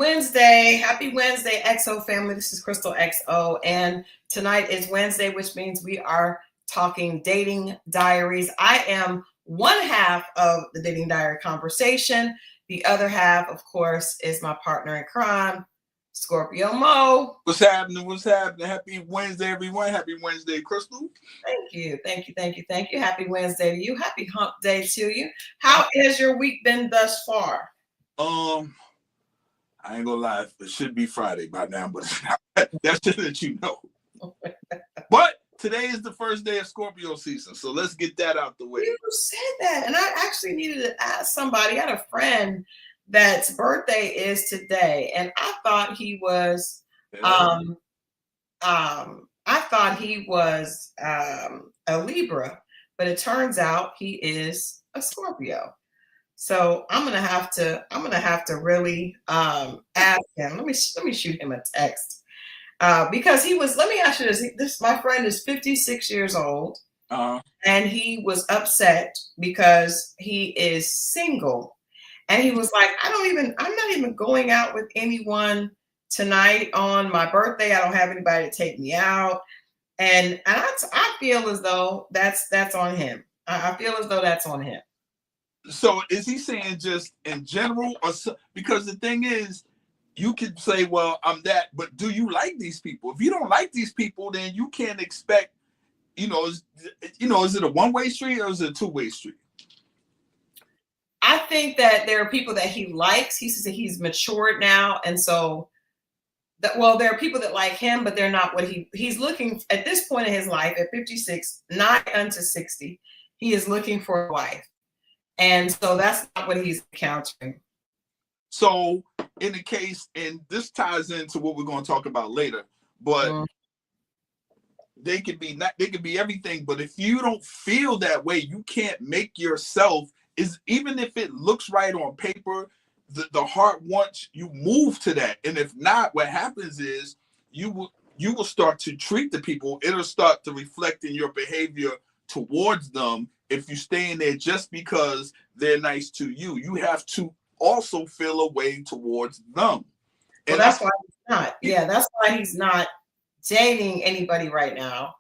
Wednesday. Happy Wednesday, XO family. This is Christal XO, and tonight is Wednesday, which means we are talking dating diaries. I am one half of the dating diary conversation. The other half, of course, is my partner in crime, Scorpio Moe. What's happening? What's happening? Happy Wednesday, everyone. Happy Wednesday, Christal. Thank you. Happy Wednesday to you. Happy hump day to you. How has your week been thus far? I ain't gonna lie, it should be Friday by now, but it's not. That's just let you know. But today is the first day of Scorpio season, so let's get that out the way. You said that, and I actually needed to ask somebody. I had a friend that's birthday is today, and I thought he was, a Libra, but it turns out he is a Scorpio. So I'm gonna have to really ask him. Let me shoot him a text because he was. Let me ask you this. This my friend is 56 years old, and he was upset because he is single, and he was like, I'm not even going out with anyone tonight on my birthday. I don't have anybody to take me out, and I feel as though that's on him. I feel as though that's on him. So is he saying just in general, or because the thing is, you could say, well, I'm that, but do you like these people? If you don't like these people, then you can't expect, is it a one-way street or is it a two-way street? I think that there are people that he likes. He says that he's matured now, and so there are people that like him, but they're not what he's looking at this point in his life at 56, nigh unto 60. He is looking for a wife. And so that's not what he's encountering. So in the case, and this ties into what we're going to talk about later, but they could be everything. But if you don't feel that way, you can't make yourself, even if it looks right on paper, the heart wants you move to that. And if not, what happens is you will start to treat the people. It'll start to reflect in your behavior towards them. If you stay in there just because they're nice to you, you have to also feel a way towards them. And that's why he's not. Yeah, that's why he's not dating anybody right now.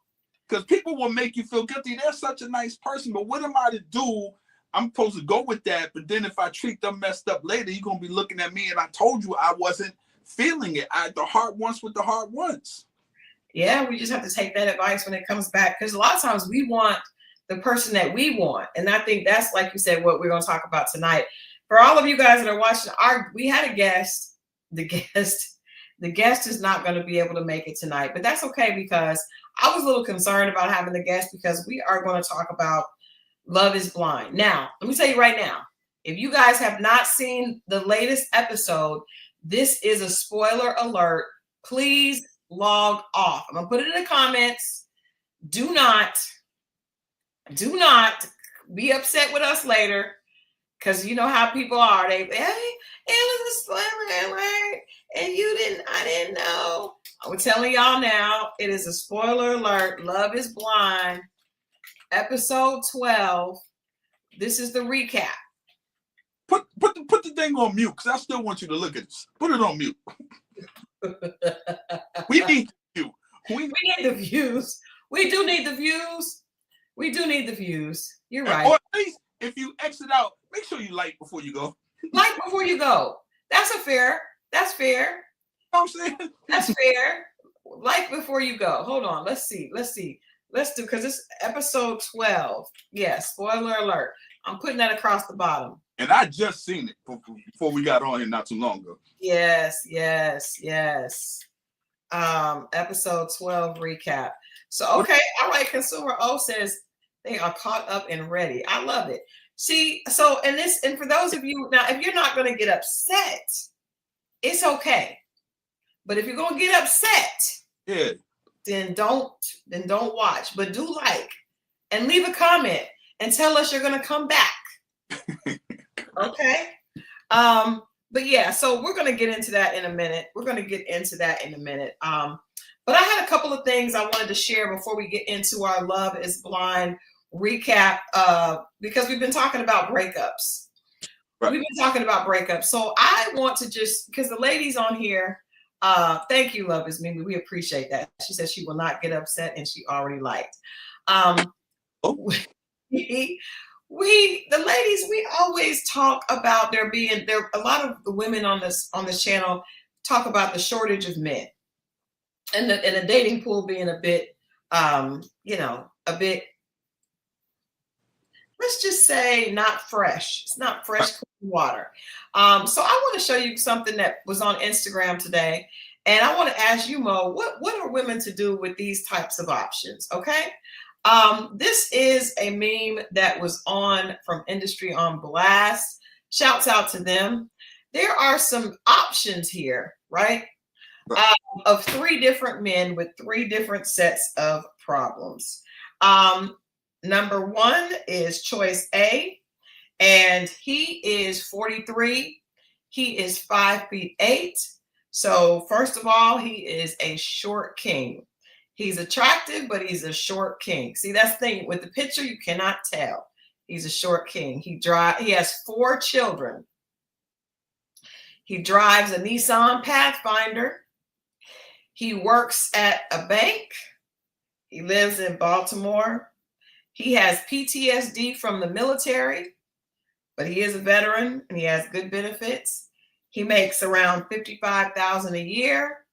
Because people will make you feel guilty. They're such a nice person, but what am I to do? I'm supposed to go with that, but then if I treat them messed up later, you're going to be looking at me and I told you I wasn't feeling it. The heart wants what the heart wants. Yeah, we just have to take that advice when it comes back, because a lot of times we want the person that we want. And I think that's, like you said, what we're going to talk about tonight. For all of you guys that are watching, we had a guest. The guest is not going to be able to make it tonight, but that's okay, because I was a little concerned about having the guest, because we are going to talk about Love is Blind. Now, let me tell you right now, if you guys have not seen the latest episode, this is a spoiler alert. Please log off. I'm going to put it in the comments. Do not be upset with us later, because you know how people are. It was a spoiler alert, and I didn't know. I'm telling y'all now, it is a spoiler alert. Love is Blind, episode 12. This is the recap. Put the thing on mute, because I still want you to look at this. Put it on mute. We need you. We need the views. We do need the views. We do need the views. You're right. Or at least if you exit out, make sure you like before you go. Like before you go. That's fair. You know what I'm saying? That's fair. Like before you go. Hold on. Let's see. Let's do, because it's episode 12. Yeah, spoiler alert. I'm putting that across the bottom. And I just seen it before we got on here not too long ago. Yes. Episode 12 recap. So, okay. All right. Consumer O says they are caught up and ready. I love it. See, so, and for those of you now, if you're not going to get upset, it's okay. But if you're going to get upset, then don't watch, but do like and leave a comment and tell us you're going to come back. Okay. But yeah, so we're going to get into that in a minute. But I had a couple of things I wanted to share before we get into our Love is Blind recap, because we've been talking about breakups. Right. We've been talking about breakups. So I want to just, because the ladies on here, thank you, Love is Mimi. We appreciate that. She says she will not get upset and she already liked. Oh. The ladies, we always talk about there. A lot of the women on this channel talk about the shortage of men and the dating pool being a bit a bit, let's just say, not fresh. It's not fresh clean water. So I want to show you something that was on Instagram today. And I want to ask you, Mo, what are women to do with these types of options? Okay. This is a meme that was on from Industry on Blast. Shouts out to them. There are some options here, right? Of 3 different men with 3 different sets of problems. Number 1 is choice A, and he is 43. He is 5'8". So first of all, he is a short king. He's attractive, but he's a short king. See, that's the thing with the picture, you cannot tell. He's a short king. He has 4 children. He drives a Nissan Pathfinder. He works at a bank. He lives in Baltimore. He has PTSD from the military, but he is a veteran and he has good benefits. He makes around $55,000 a year.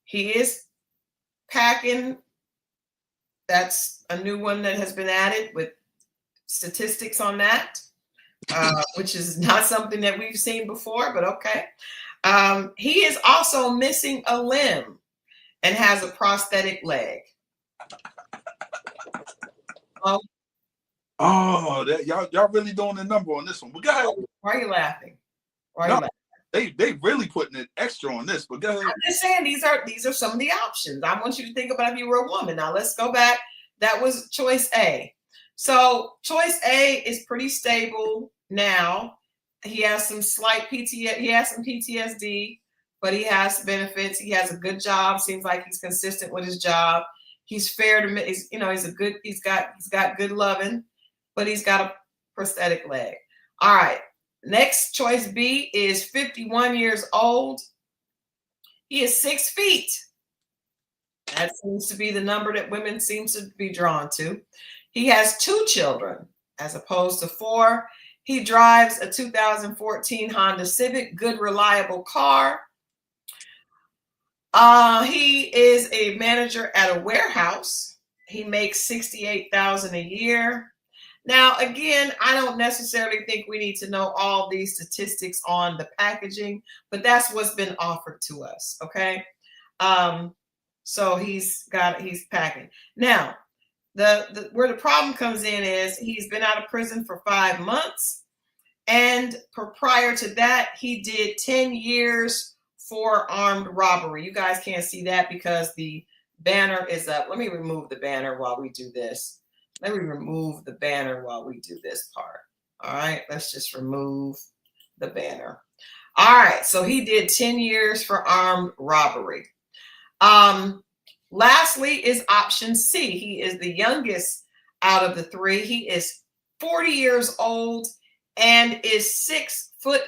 He is packing. That's a new one that has been added with statistics on that, which is not something that we've seen before, but okay. He is also missing a limb and has a prosthetic leg. Y'all really doing the number on this one. But go ahead. Why are you laughing? Why are you laughing? They really putting it extra on this, but go ahead. I'm just saying these are some of the options. I want you to think about if you were a woman. Now let's go back. That was choice A. So choice A is pretty stable now. He has some slight PTSD. He has some PTSD, but he has benefits. He has a good job. Seems like he's consistent with his job. He's fair to, he's got good loving, but he's got a prosthetic leg. All right. Next, choice B is 51 years old. He is 6 feet. That seems to be the number that women seem to be drawn to. He has 2 children as opposed to 4. He drives a 2014 Honda Civic, good, reliable car. He is a manager at a warehouse. He makes $68,000 a year. Now, again, I don't necessarily think we need to know all these statistics on the packaging, but that's what's been offered to us. Okay. So he's packing. Now, where the problem comes in is he's been out of prison for 5 months. And prior to that, he did 10 years for armed robbery. You guys can't see that because the banner is up. Let me remove the banner while we do this. Let me remove the banner while we do this part. All right, let's just remove the banner. All right, so he did 10 years for armed robbery. Lastly is option C. He is the youngest out of the 3. He is 40 years old and is 6'5".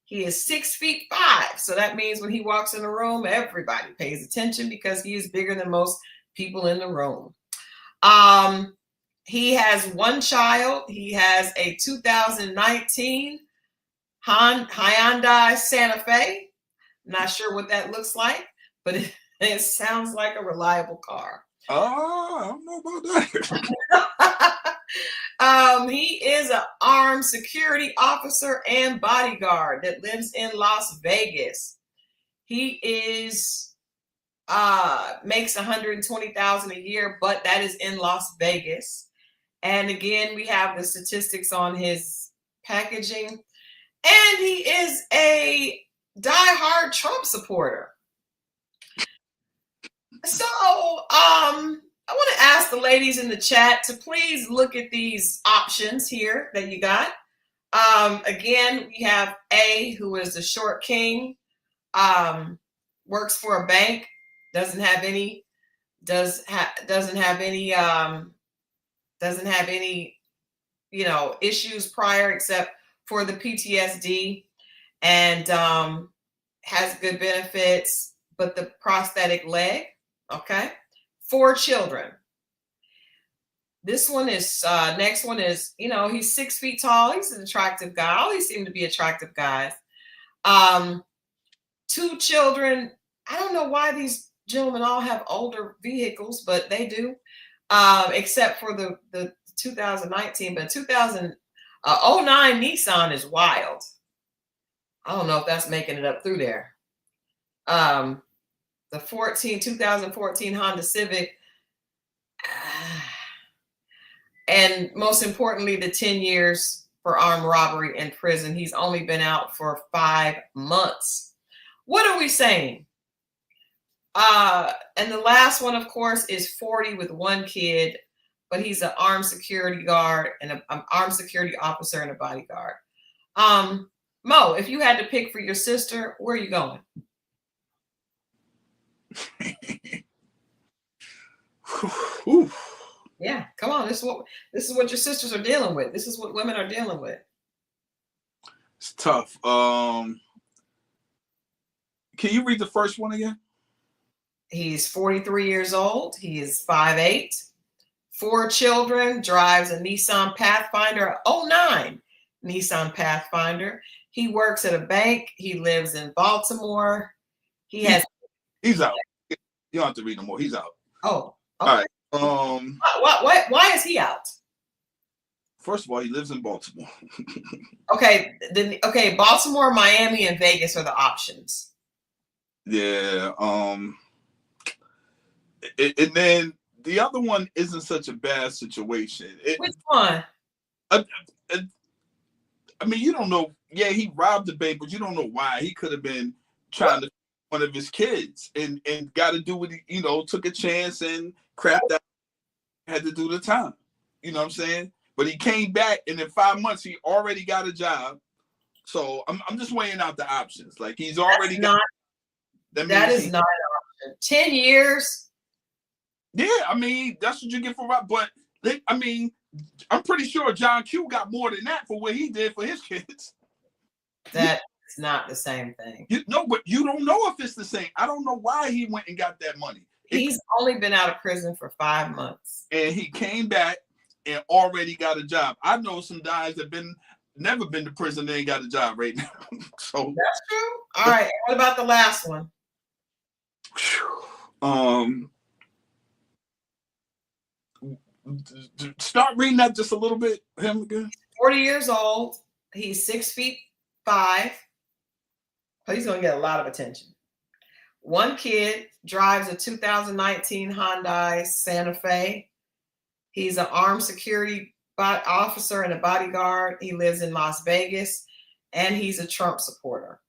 He is 6'5". So that means when he walks in the room, everybody pays attention because he is bigger than most people in the room. He has 1 child. He has a 2019 Hyundai Santa Fe. Not sure what that looks like, but it sounds like a reliable car. I don't know about that. He is an armed security officer and bodyguard that lives in Las Vegas. He is makes $120,000 a year, but that is in Las Vegas. And again, we have the statistics on his packaging. And he is a diehard Trump supporter. So I want to ask the ladies in the chat to please look at these options here that you got. Again, we have A, who is the short king, works for a bank, doesn't have any issues prior, except for the PTSD, and has good benefits, but the prosthetic leg. Okay. 4 children. This one is next one is, he's 6 feet tall. He's an attractive guy. All these seem to be attractive guys. 2 children. I don't know why these gentlemen all have older vehicles, but they do. Except for the 2019, but 2009 Nissan is wild. I don't know if that's making it up through there. The 2014 Honda Civic, and most importantly, the 10 years for armed robbery in prison. He's only been out for 5 months. What are we saying? And the last one, of course, is 40 with 1 kid, but he's an armed security guard and an armed security officer and a bodyguard. Mo, if you had to pick for your sister, where are you going? Yeah, come on. This is what your sisters are dealing with. This is what women are dealing with. It's tough. Can you read the first one again? He's 43 years old. He is 5'8", 4 children, drives a Nissan Pathfinder, 09 Nissan Pathfinder. He works at a bank. He lives in Baltimore. He's out. You don't have to read no more. He's out. Oh, okay. All right. Why is he out? First of all, he lives in Baltimore. Okay. Baltimore, Miami, and Vegas are the options. Yeah. And then the other one isn't such a bad situation. Which one? I mean, you don't know. Yeah, he robbed the bank, but you don't know why. He could have been trying to one of his kids and got to do what he, took a chance and crapped out, had to do the time. You know what I'm saying? But he came back, and in 5 months, he already got a job. So I'm just weighing out the options. Like, he's already got. That is not an option. 10 years. Yeah, I mean, that's what you get for rob. But I'm pretty sure John Q got more than that for what he did for his kids. That's not the same thing. But you don't know if it's the same. I don't know why he went and got that money. He's only been out of prison for 5 months. And he came back and already got a job. I know some guys that never been to prison, they ain't got a job right now. So that's true. All right. What about the last one? Start reading that just a little bit. Him again. 40 years old. He's 6'5". But he's going to get a lot of attention. 1 kid, drives a 2019 Hyundai Santa Fe. He's an armed security officer and a bodyguard. He lives in Las Vegas, and he's a Trump supporter.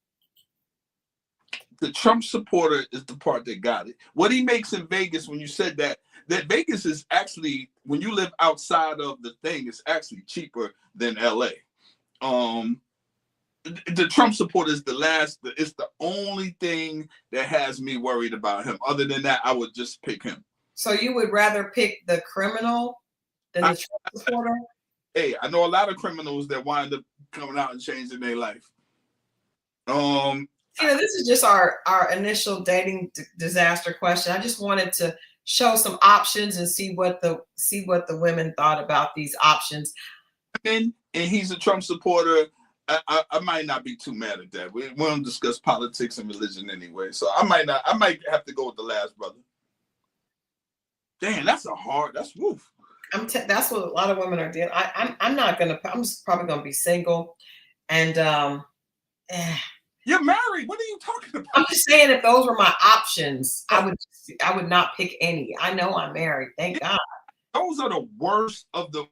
The Trump supporter is the part that got it. What he makes in Vegas, when you said that Vegas is actually, when you live outside of the thing, it's actually cheaper than LA. The Trump supporter is it's the only thing that has me worried about him. Other than that, I would just pick him. So you would rather pick the criminal than the Trump supporter? Hey, I know a lot of criminals that wind up coming out and changing their life. This is just our initial dating disaster question. I just wanted to show some options and see what the women thought about these options. And he's a Trump supporter. I might not be too mad at that. We don't discuss politics and religion anyway, so I might have to go with the last brother. Damn, that's woof. That's what a lot of women are doing. I'm just probably gonna be single, and You're married. What are you talking about? I'm just saying, if those were my options, I would not pick any. I know I'm married. Thank God. Those are the worst of the.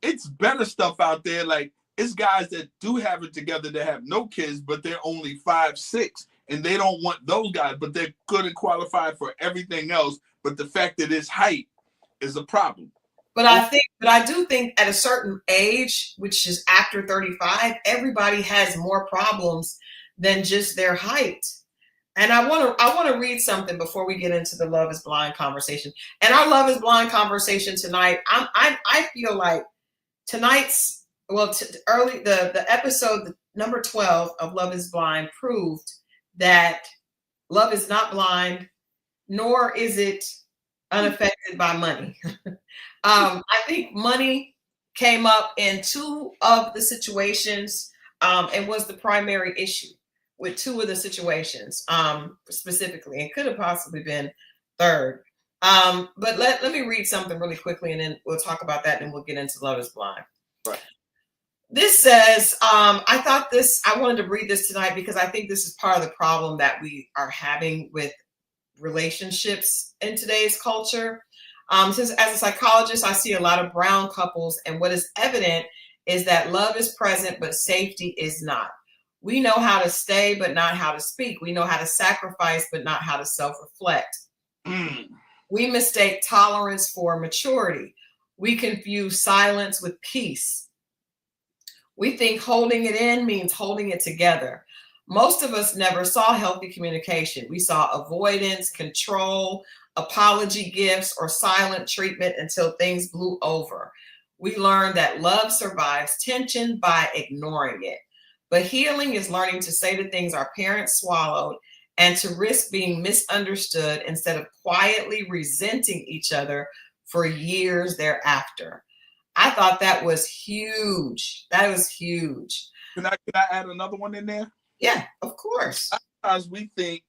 It's better stuff out there. Like, it's guys that do have it together that have no kids, but they're only 5'6", and they don't want those guys, but they're good and qualified for everything else. But the fact that it's height is a problem. But I do think at a certain age, which is after 35, everybody has more problems than just their height. And I want to read something before we get into the Love is Blind conversation. And our Love is Blind conversation tonight, I feel like tonight's early the episode number 12 of Love is Blind proved that love is not blind, nor is it unaffected by money. I think money came up in two of the situations, and was the primary issue with two of the situations, specifically, and could have possibly been third. But let me read something really quickly, and then we'll talk about that, and we'll get into Love is Blind. Right. This says, I wanted to read this tonight because I think this is part of the problem that we are having with relationships in today's culture. Since as a psychologist, I see a lot of brown couples, and what is evident is that love is present, but safety is not. We know how to stay, but not how to speak. We know how to sacrifice, but not how to self-reflect. We mistake tolerance for maturity. We confuse silence with peace. We think holding it in means holding it together. Most of us never saw healthy communication. We saw avoidance, control, apology gifts, or silent treatment until things blew over. We learned that love survives tension by ignoring it. But healing is learning to say the things our parents swallowed and to risk being misunderstood instead of quietly resenting each other for years thereafter. I thought that was huge. That was huge. Can I add another one in there? Yeah, of course. Sometimes we think,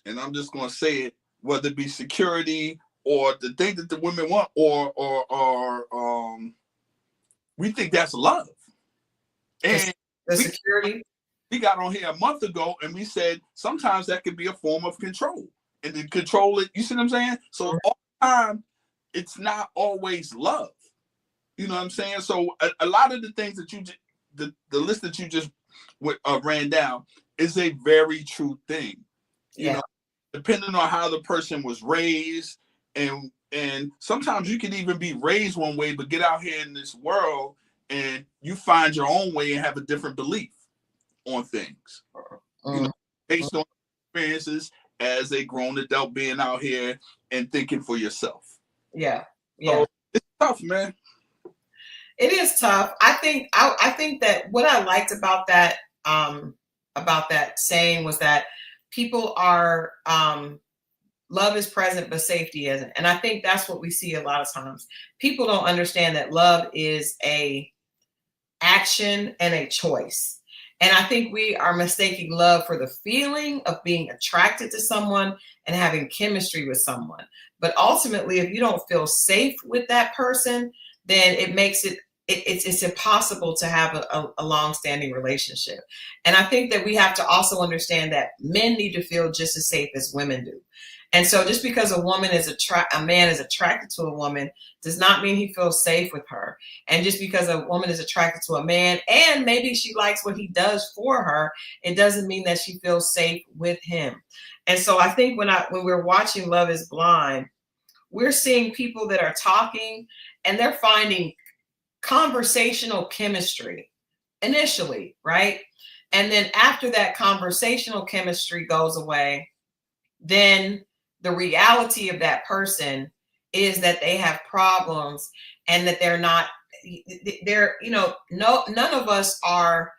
and I'm just going to say it, whether it be security or the thing that the women want, or we think that's love. And the security. We got on here a month ago and we said sometimes that could be a form of control. And to control it, you see what I'm saying? So all the time, it's not always love. You know what I'm saying? So a lot of the things that you just, the list that you just ran down is a very true thing. You know, depending on how the person was raised, and sometimes you can even be raised one way, but get out here in this world and you find your own way and have a different belief on things. You know, based on experiences as a grown adult being out here and thinking for yourself. Yeah. So it's tough, man. It is tough. I think that what I liked about that saying was that people are love is present, but safety isn't. And I think that's what we see a lot of times. People don't understand that love is a action and a choice. And I think we are mistaking love for the feeling of being attracted to someone and having chemistry with someone. But ultimately, if you don't feel safe with that person, then it makes it's impossible to have a long-standing relationship. And I think that we have to also understand that men need to feel just as safe as women do. And so just because a man is attracted to a woman does not mean he feels safe with her. And just because a woman is attracted to a man and maybe she likes what he does for her, it doesn't mean that she feels safe with him. And so I think when we're watching Love is Blind, we're seeing people that are talking and they're finding conversational chemistry initially, right? And then after that conversational chemistry goes away, then the reality of that person is that they have problems and that none of us are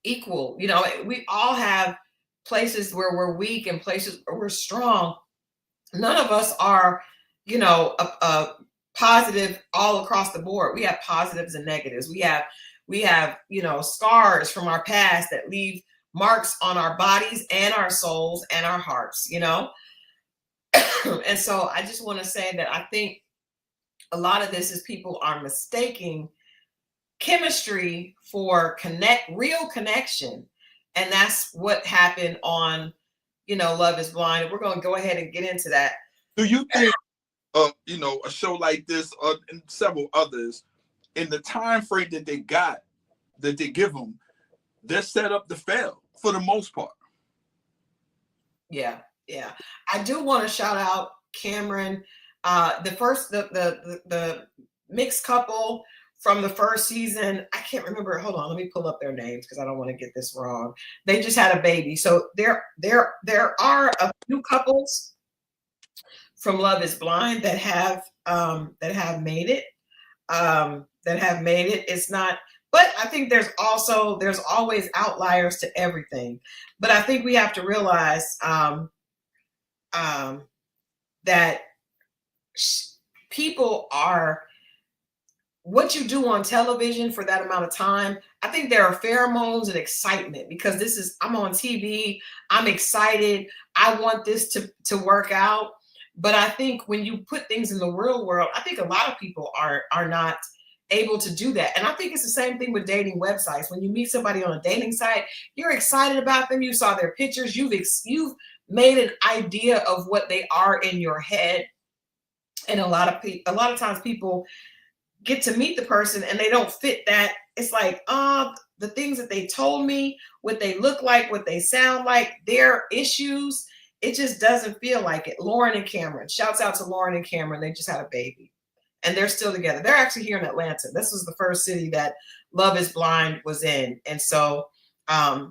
equal. You know, we all have places where we're weak and places where we're strong. None of us are, a positive all across the board. We have positives and negatives. We have, scars from our past that leave marks on our bodies and our souls and our hearts, And so I just want to say that I think a lot of this is people are mistaking chemistry for real connection. And that's what happened on, Love is Blind. And we're going to go ahead and get into that. Do you think, a show like this and several others, in the time frame that they give them, they're set up to fail for the most part? Yeah. I do want to shout out Cameron. The mixed couple from the first season, I can't remember. Hold on, let me pull up their names because I don't want to get this wrong. They just had a baby. So there are a few couples from Love is Blind that have made it. that have made it. It's not, but I think there's always outliers to everything. But I think we have to realize um, that people are what you do on television for that amount of time. I think there are pheromones and excitement because I'm on TV. I'm excited. I want this to work out. But I think when you put things in the real world, I think a lot of people are not able to do that. And I think it's the same thing with dating websites. When you meet somebody on a dating site, you're excited about them. You saw their pictures. You've made an idea of what they are in your head. And a lot of times people get to meet the person and they don't fit that. It's like, the things that they told me, what they look like, what they sound like, their issues, it just doesn't feel like it. Lauren and Cameron, shouts out to Lauren and Cameron. They just had a baby and they're still together. They're actually here in Atlanta. This was the first city that Love is Blind was in. And so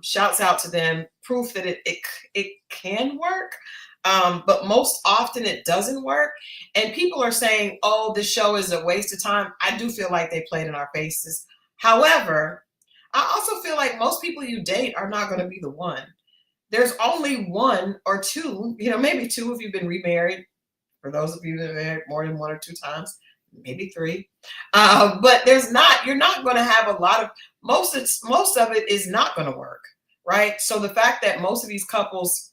shouts out to them. Proof that it can work. But most often it doesn't work. And people are saying, oh, this show is a waste of time. I do feel like they played in our faces. However, I also feel like most people you date are not going to be the one. There's only one or two, maybe two if you've been remarried. For those of you that have been married more than one or two times, maybe three. But you're not going to have a lot of, most of it is not going to work, right? So the fact that most of these couples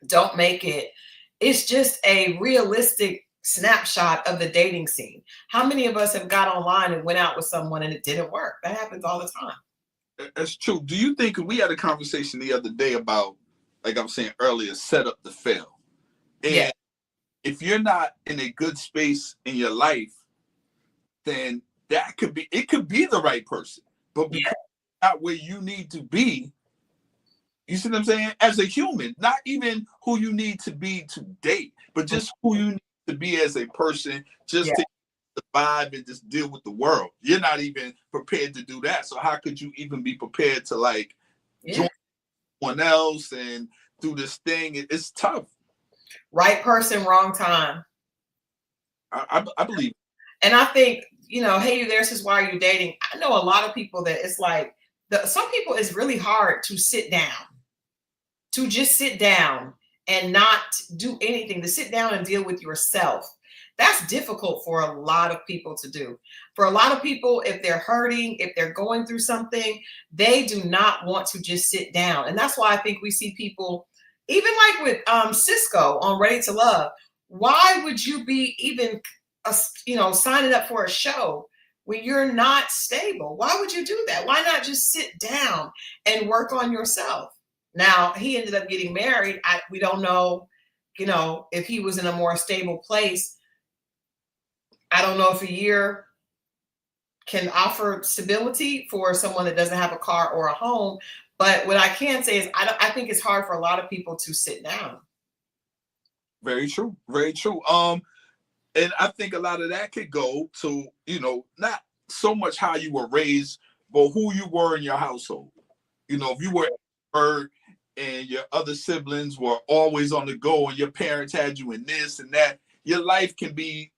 don't make it, it's just a realistic snapshot of the dating scene. How many of us have got online and went out with someone and it didn't work? That happens all the time. That's true. Do you think, we had a conversation the other day about, like I was saying earlier, set up to fail? And yeah, if you're not in a good space in your life, then it could be the right person, but because you're not where you need to be. You see what I'm saying? As a human, not even who you need to be to date, but just who you need to be as a person, just to survive and just deal with the world. You're not even prepared to do that. So how could you even be prepared to join someone else and do this thing? It's tough. Right person, wrong time. I believe. And I think, hey, this is why you're dating. I know a lot of people that it's like, some people it's really hard to sit down. To just sit down and not do anything, to sit down and deal with yourself. That's difficult for a lot of people to do. For a lot of people, if they're hurting, if they're going through something, they do not want to just sit down. And that's why I think we see people, even like with Cisco on Ready to Love, why would you be even, signing up for a show when you're not stable? Why would you do that? Why not just sit down and work on yourself? Now, he ended up getting married. We don't know, if he was in a more stable place. I don't know if a year can offer stability for someone that doesn't have a car or a home. But what I can say is I think it's hard for a lot of people to sit down. Very true. Very true. And I think a lot of that could go to, not so much how you were raised, but who you were in your household. If you were and your other siblings were always on the go and your parents had you in this and that, your life can be,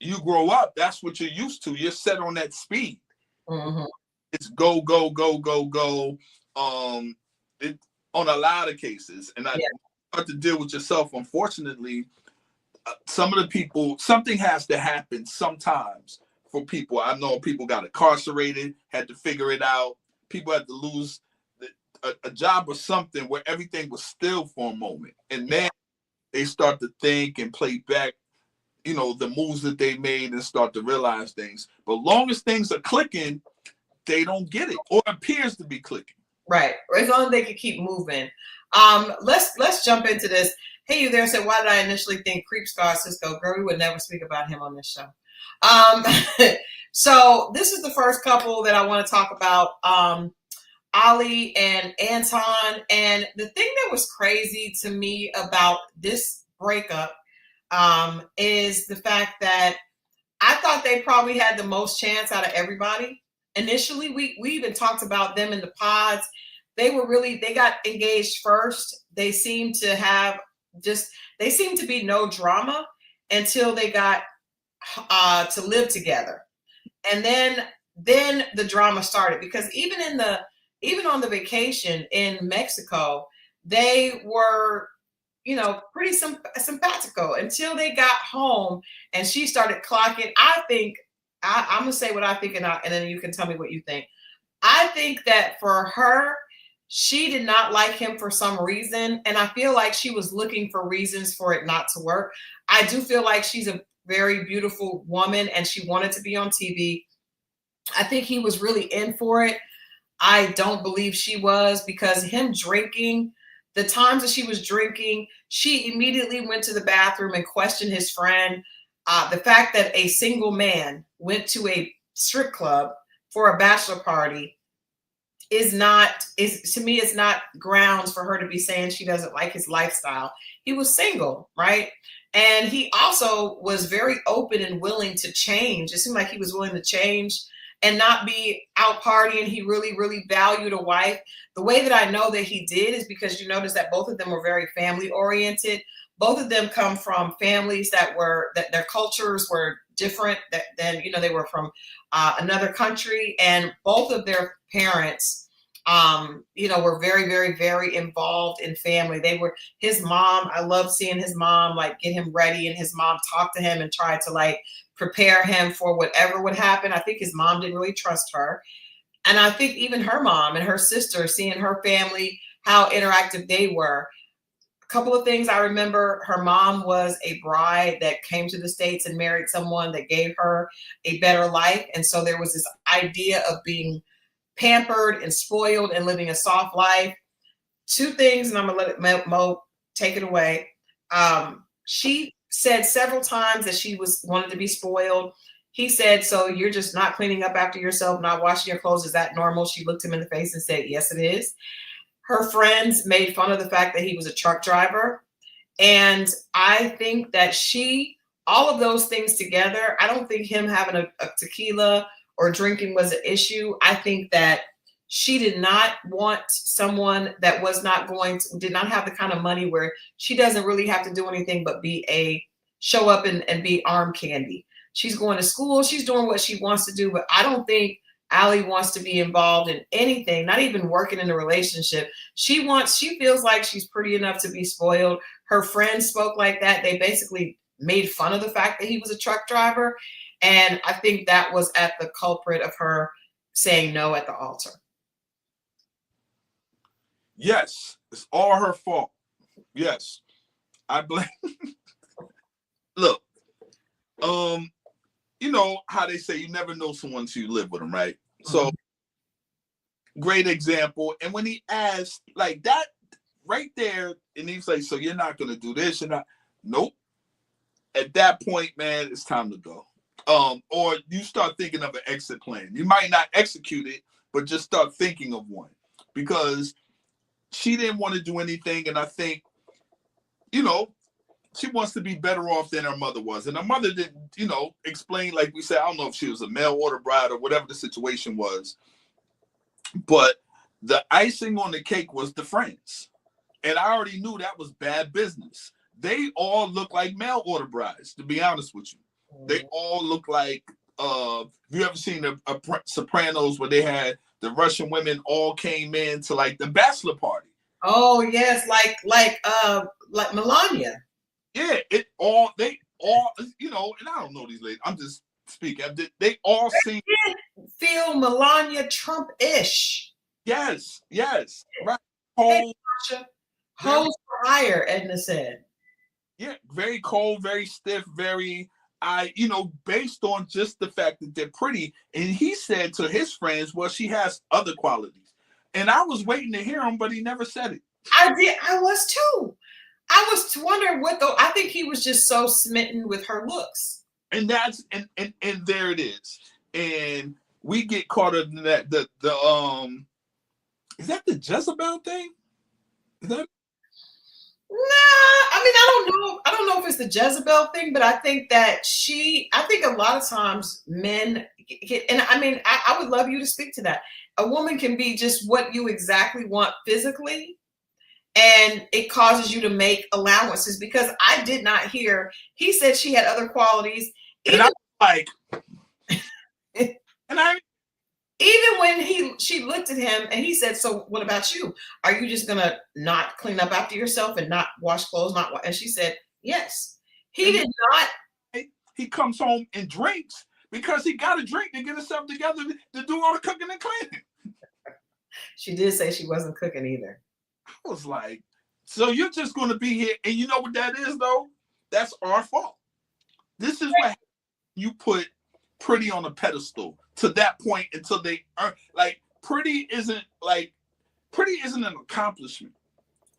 you grow up, that's what you're used to. You're set on that speed. Mm-hmm. It's go, go, go, go, go. On a lot of cases. And I start to deal with yourself. Unfortunately, some of the people, something has to happen sometimes for people. I know people got incarcerated, had to figure it out. People had to lose a job or something where everything was still for a moment. And then they start to think and play back, the moves that they made and start to realize things. But long as things are clicking, they don't get it or appears to be clicking. Right. As long as they can keep moving. Let's jump into this. Hey, you there said, why did I initially think Creep Star Cisco? Girl, we would never speak about him on this show. So this is the first couple that I want to talk about. Ali and Anton. And the thing that was crazy to me about this breakup is the fact that I thought they probably had the most chance out of everybody. Initially, we even talked about them in the pods. They got engaged first. They seemed to be no drama until they got to live together. And then the drama started, because even on the vacation in Mexico, they were, pretty simpatico until they got home and she started clocking. I think I'm gonna say what I think, and then you can tell me what you think. I think that for her, she did not like him for some reason, and I feel like she was looking for reasons for it not to work. I do feel like she's a very beautiful woman and she wanted to be on TV. I think he was really in for it. I don't believe she was, because him drinking, the times that she was drinking, she immediately went to the bathroom and questioned his friend. The fact that a single man went to a strip club for a bachelor party is to me, is not grounds for her to be saying she doesn't like his lifestyle. He was single, right? And he also was very open and willing to change. It seemed like he was willing to change and not be out partying. He really, really valued a wife. The way that I know that he did is because you notice that both of them were very family oriented. Both of them come from families that their cultures were different than, they were from another country, and both of their parents were very, very, very involved in family. His mom, I love seeing his mom like get him ready, and his mom talked to him and tried to like prepare him for whatever would happen. I think his mom didn't really trust her. And I think even her mom and her sister, seeing her family, how interactive they were. A couple of things I remember: her mom was a bride that came to the States and married someone that gave her a better life. And so there was this idea of being pampered and spoiled and living a soft life. Two things, and I'm gonna let Mo take it away. She said several times that she wanted to be spoiled. He said, "So you're just not cleaning up after yourself, not washing your clothes? Is that normal?" She looked him in the face and said, "Yes, it is." Her friends made fun of the fact that he was a truck driver. And I think that all of those things together, I don't think him having a tequila or drinking was an issue. I think that she did not want someone that did not have the kind of money where she doesn't really have to do anything but show up and be arm candy. She's going to school, she's doing what she wants to do, but I don't think Allie wants to be involved in anything, not even working in a relationship. She feels like she's pretty enough to be spoiled. Her friends spoke like that. They basically made fun of the fact that he was a truck driver. And I think that was at the culprit of her saying no at the altar. Yes, it's all her fault. Yes, I blame. Look, you know how they say you never know someone until you live with them, right? Mm-hmm. So, great example. And when he asked like that right there, and he's like, "So you're not gonna do this?" And nope. At that point, man, it's time to go. Or you start thinking of an exit plan. You might not execute it, but just start thinking of one, because she didn't want to do anything. And I think, she wants to be better off than her mother was. And her mother didn't, explain, like we said, I don't know if she was a mail order bride or whatever the situation was. But the icing on the cake was the friends. And I already knew that was bad business. They all look like mail order brides, to be honest with you. They all look like, have you ever seen a Sopranos where they had the Russian women all came in to like the bachelor party? Oh yes, like Melania. Yeah, they all, and I don't know these ladies. I'm just speaking. They all seem feel Melania Trump-ish. Yes, right. Cold, hose for hire, Edna said. Yeah, very cold, very stiff, based on just the fact that they're pretty. And he said to his friends, well, she has other qualities. And I was waiting to hear him, but he never said it. I did. I was too. I was wondering I think he was just so smitten with her looks. And that's, and there it is. And we get caught up in that, is that the Jezebel thing? Is that? Nah, I mean, I don't know if it's the Jezebel thing, but I think that I think a lot of times men get, and I mean, I would love you to speak to that. A woman can be just what you exactly want physically, and it causes you to make allowances, because I did not hear, he said she had other qualities. And I'm like, And I even when she looked at him and he said, "So what about you? Are you just gonna not clean up after yourself and not wash clothes? And she said, "Yes." He and did not. he comes home and drinks because he got to drink to get himself together to do all the cooking and cleaning. She did say she wasn't cooking either. I was like, so you're just going to be here, and you know what that is though? That's our fault. This is what you put pretty on a pedestal to that point until they earn. Like pretty isn't an accomplishment.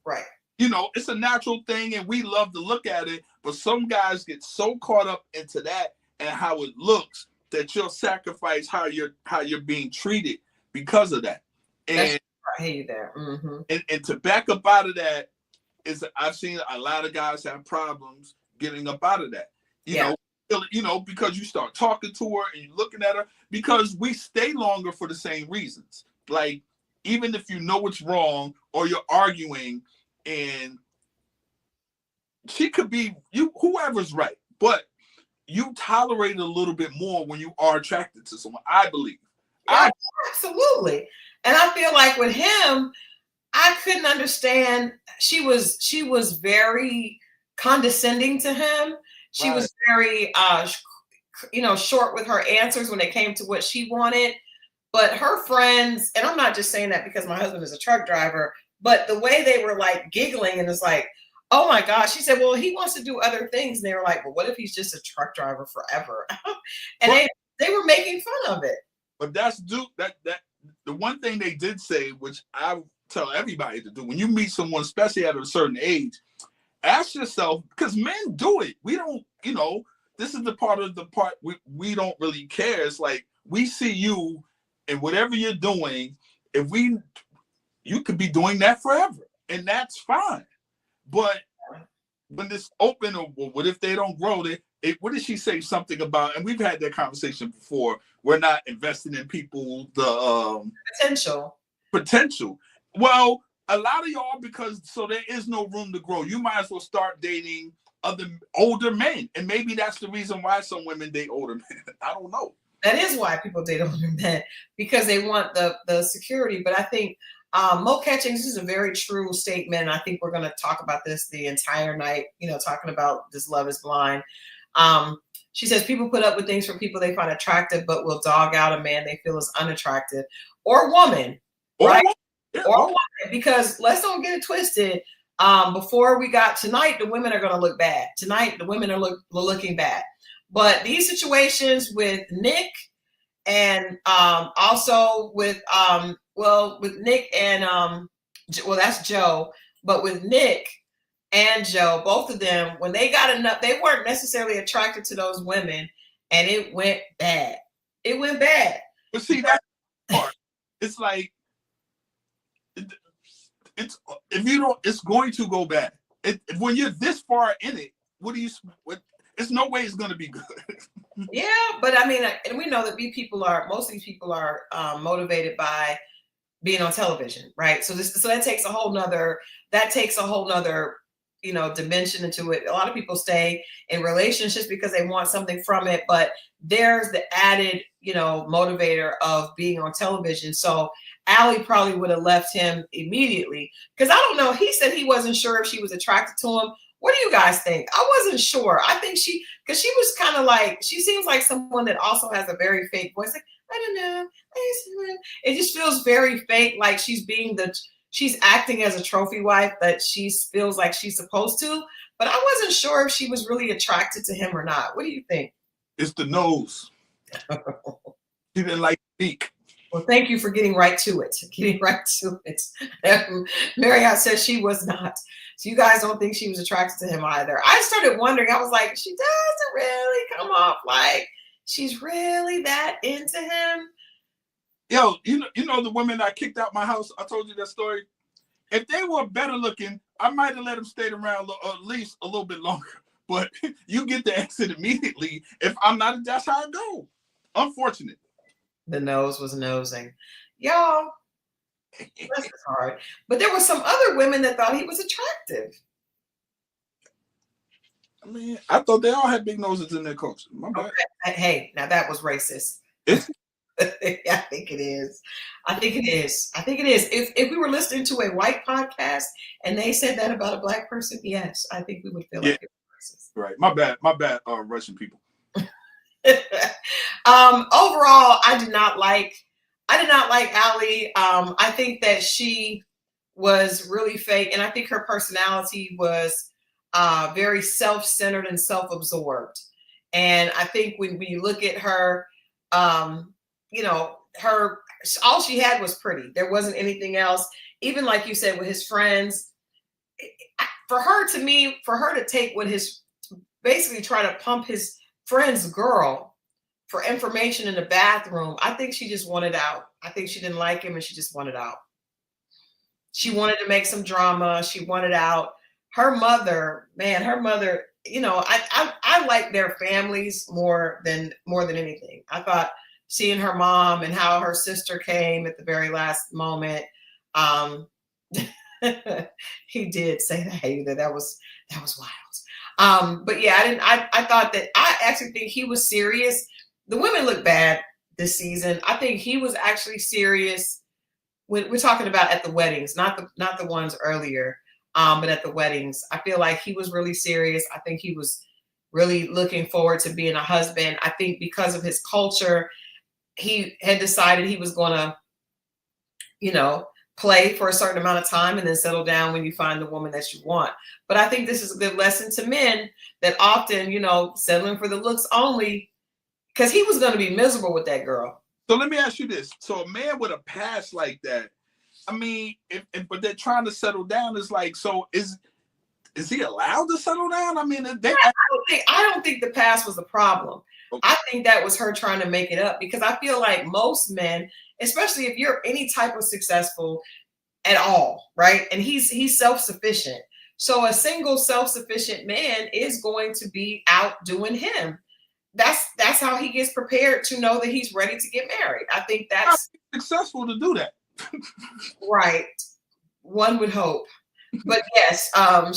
Right. You know, it's a natural thing and we love to look at it, but some guys get so caught up into that and how it looks that you'll sacrifice how you're being treated because of that. And I hate you there. Mm-hmm. And to back up out of that is I've seen a lot of guys have problems getting up out of that. You know, because you start talking to her and you're looking at her, because we stay longer for the same reasons. Like, even if you know what's wrong or you're arguing, and she could be whoever's right, but you tolerate a little bit more when you are attracted to someone, I believe. Yeah, absolutely. And I feel like with him, I couldn't understand. She was very condescending to him. She was very short with her answers when it came to what she wanted. But her friends, and I'm not just saying that because my husband is a truck driver, but the way they were like giggling and it's like, oh my gosh. She said, well, he wants to do other things. And they were like, well, what if he's just a truck driver forever? And they were making fun of it. But that's that the one thing they did say, which I tell everybody to do, when you meet someone, especially at a certain age, ask yourself, because men do it. We don't, this is the part we don't really care. It's like, we see you and whatever you're doing, you could be doing that forever, and that's fine. But when it's open, or what if they don't grow? What did she say? Something about, and we've had that conversation before. We're not investing in people the potential. Well, a lot of y'all, because so there is no room to grow. You might as well start dating other older men, and maybe that's the reason why some women date older men. I don't know. That is why people date older men, because they want the security. But I think Mo Catchings is a very true statement. I think we're going to talk about this the entire night, talking about this Love is Blind. She says people put up with things from people they find attractive, but will dog out a man they feel is unattractive, or woman, right? Or woman, because let's don't get it twisted. Before we got tonight, the women are going to look bad. Tonight, the women are looking bad. But these situations with Nick and also with Nick and that's Joe, but with Nick and Joe, both of them, when they got enough, they weren't necessarily attracted to those women, and it went bad. It went bad. But see, that part, it's like, it's going to go bad. When you're this far in it, there's no way it's going to be good. Yeah, but I mean, and we know that most of these people are motivated by being on television, right? So that takes a whole nother dimension into it. A lot of people stay in relationships because they want something from it, but there's the added, motivator of being on television. So Allie probably would have left him immediately, because I don't know. He said he wasn't sure if she was attracted to him. What do you guys think? I wasn't sure. I think because she was kind of like, she seems like someone that also has a very fake voice. Like, I don't know. It just feels very fake. Like she's acting as a trophy wife that she feels like she's supposed to. But I wasn't sure if she was really attracted to him or not. What do you think? It's the nose. She didn't like the beak. Well, thank you for getting right to it. Marriott says she was not. So you guys don't think she was attracted to him either. I started wondering. I was like, she doesn't really come off like she's really that into him. Yo, you know the women I kicked out my house. I told you that story. If they were better looking, I might have let them stay around at least a little bit longer. But you get the exit immediately. If I'm not, that's how it go. Unfortunate. The nose was nosing. Y'all, this is hard. But there were some other women that thought he was attractive. I mean, I thought they all had big noses in their culture. My bad. Okay. Hey, now that was racist. It's I think it is. I think it is. I think it is. If we were listening to a white podcast and they said that about a black person, yes, I think we would feel yeah, like it was right. My bad, Russian people. racist. Overall, I did not like Ali. I think that she was really fake, and I think her personality was very self-centered and self-absorbed. And I think when we look at her, you know, her all she had was pretty. There wasn't anything else. Even like you said, with his friends, for her to me, for her to take what his basically try to pump his friend's girl for information in the bathroom, I think she just wanted out. I think she didn't like him and she just wanted out. She wanted to make some drama. She wanted out. Her mother, man, her mother, you know, I like their families more than anything. I thought seeing her mom and how her sister came at the very last moment. Um, he did say that either. That was wild. But yeah, I thought that I actually think he was serious. The women look bad this season. I think he was actually serious. We're talking about at the weddings, not the ones earlier, but at the weddings. I feel like he was really serious. I think he was really looking forward to being a husband. I think because of his culture, he had decided he was going to, you know, play for a certain amount of time and then settle down when you find the woman that you want. But I think this is a good lesson to men that often, you know, settling for the looks only, because he was going to be miserable with that girl. So let me ask you this. So a man with a past like that, I mean, but they're trying to settle down, is like, so is he allowed to settle down? I mean, I don't think the past was the problem. Okay. I think that was her trying to make it up, because I feel like most men, especially if you're any type of successful at all, right? And he's self-sufficient. So a single self-sufficient man is going to be out doing him. That's how he gets prepared to know that he's ready to get married. I think that's successful to do that. right. One would hope. But yes,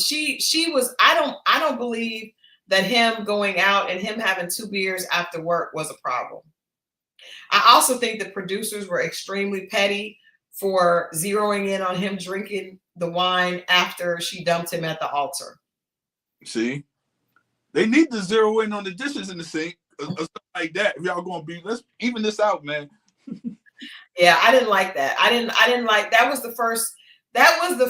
she was, I don't believe that him going out and him having 2 beers after work was a problem. I also think the producers were extremely petty for zeroing in on him drinking the wine after she dumped him at the altar. See, they need to zero in on the dishes in the sink or something like that. If y'all gonna be, let's even this out, man. Yeah, I didn't like that. I didn't like that. Was the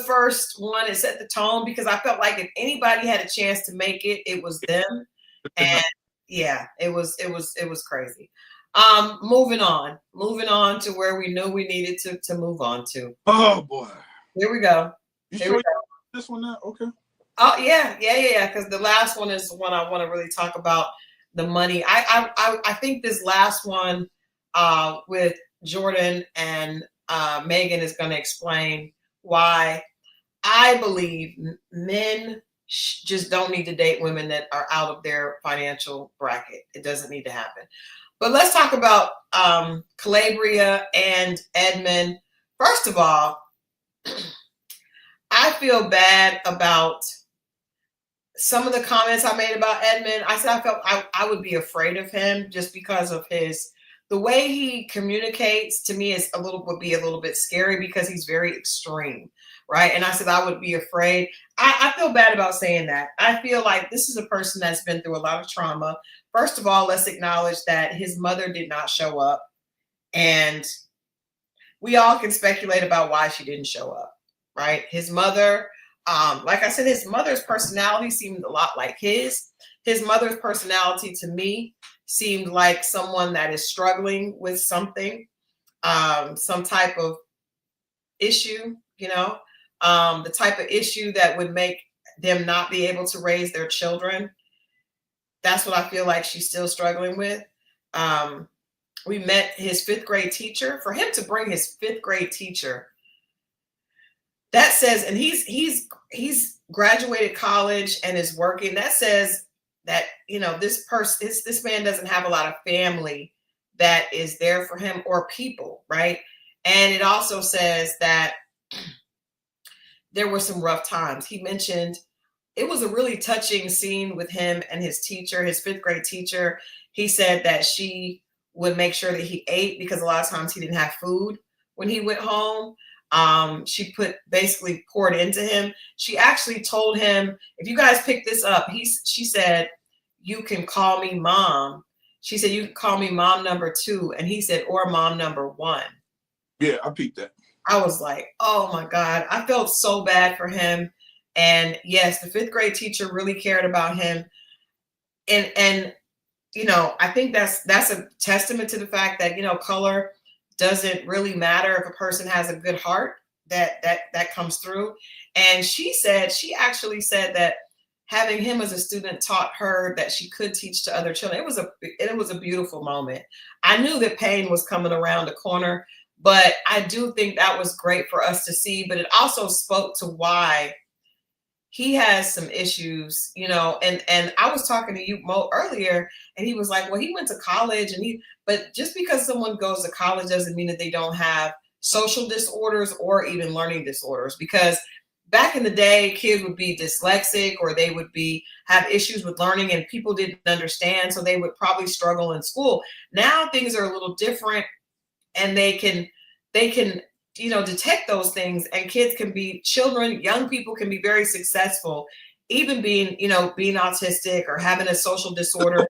first one. It set the tone, because I felt like if anybody had a chance to make it, it was them. And yeah, it was crazy. Moving on to where we knew we needed to move on to. Oh boy, here we go. You sure this one now? Okay. Oh yeah. Because the last one is the one I want to really talk about, the money. I think this last one with Jordan and Megan is going to explain why I believe men just don't need to date women that are out of their financial bracket. It doesn't need to happen. But let's talk about Calabria and Edmund. First of all, I feel bad about some of the comments I made about Edmund. I said I felt I would be afraid of him just because of the way he communicates. To me would be a little bit scary, because he's very extreme, right? And I said I would be afraid. I feel bad about saying that. I feel like this is a person that's been through a lot of trauma. First of all, let's acknowledge that his mother did not show up, and we all can speculate about why she didn't show up, right? His mother, like I said, his mother's personality seemed a lot like his. His mother's personality to me seemed like someone that is struggling with something, some type of issue, you know, the type of issue that would make them not be able to raise their children. That's what I feel like she's still struggling with. We met his 5th grade teacher. For him to bring his 5th grade teacher, that says, and he's graduated college and is working. That says that, you know, this man doesn't have a lot of family that is there for him, or people, right? And it also says that there were some rough times. He mentioned it was a really touching scene with him and his teacher, his 5th grade teacher. He said that she would make sure that he ate, because a lot of times he didn't have food when he went home. She basically poured into him. She actually told him, if you guys pick this up, she said, you can call me mom. She said, you can call me mom number 2. And he said, or mom number 1. Yeah, I peeped that. I was like, oh my God, I felt so bad for him. And yes, the 5th grade teacher really cared about him. And you know, I think that's a testament to the fact that, you know, color doesn't really matter if a person has a good heart, that comes through. And she actually said that having him as a student taught her that she could teach to other children. It was a beautiful moment. I knew that pain was coming around the corner, but I do think that was great for us to see. But it also spoke to why he has some issues, you know, and I was talking to you, Mo, earlier, and he was like, well, he went to college, but just because someone goes to college doesn't mean that they don't have social disorders or even learning disorders. Because back in the day, kids would be dyslexic, or they would have issues with learning, and people didn't understand, so they would probably struggle in school. Now things are a little different, and they can you know, detect those things, and young people can be very successful, even being autistic or having a social disorder.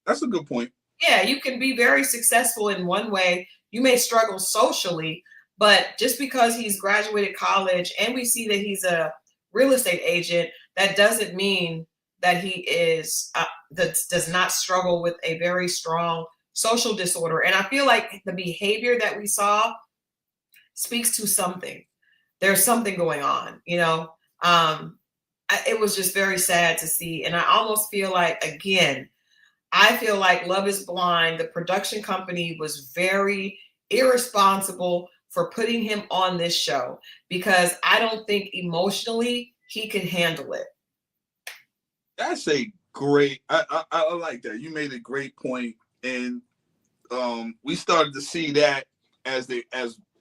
That's a good point. Yeah, you can be very successful in one way. You may struggle socially, but just because he's graduated college and we see that he's a real estate agent, that doesn't mean that he is that does not struggle with a very strong social disorder. And I feel like the behavior that we saw speaks to something. There's something going on, you know. It was just very sad to see. And I almost feel like, again, I feel like Love is Blind, the production company, was very irresponsible for putting him on this show, because I don't think emotionally he can handle it. That's a great, I like that. You made a great point. And we started to see that as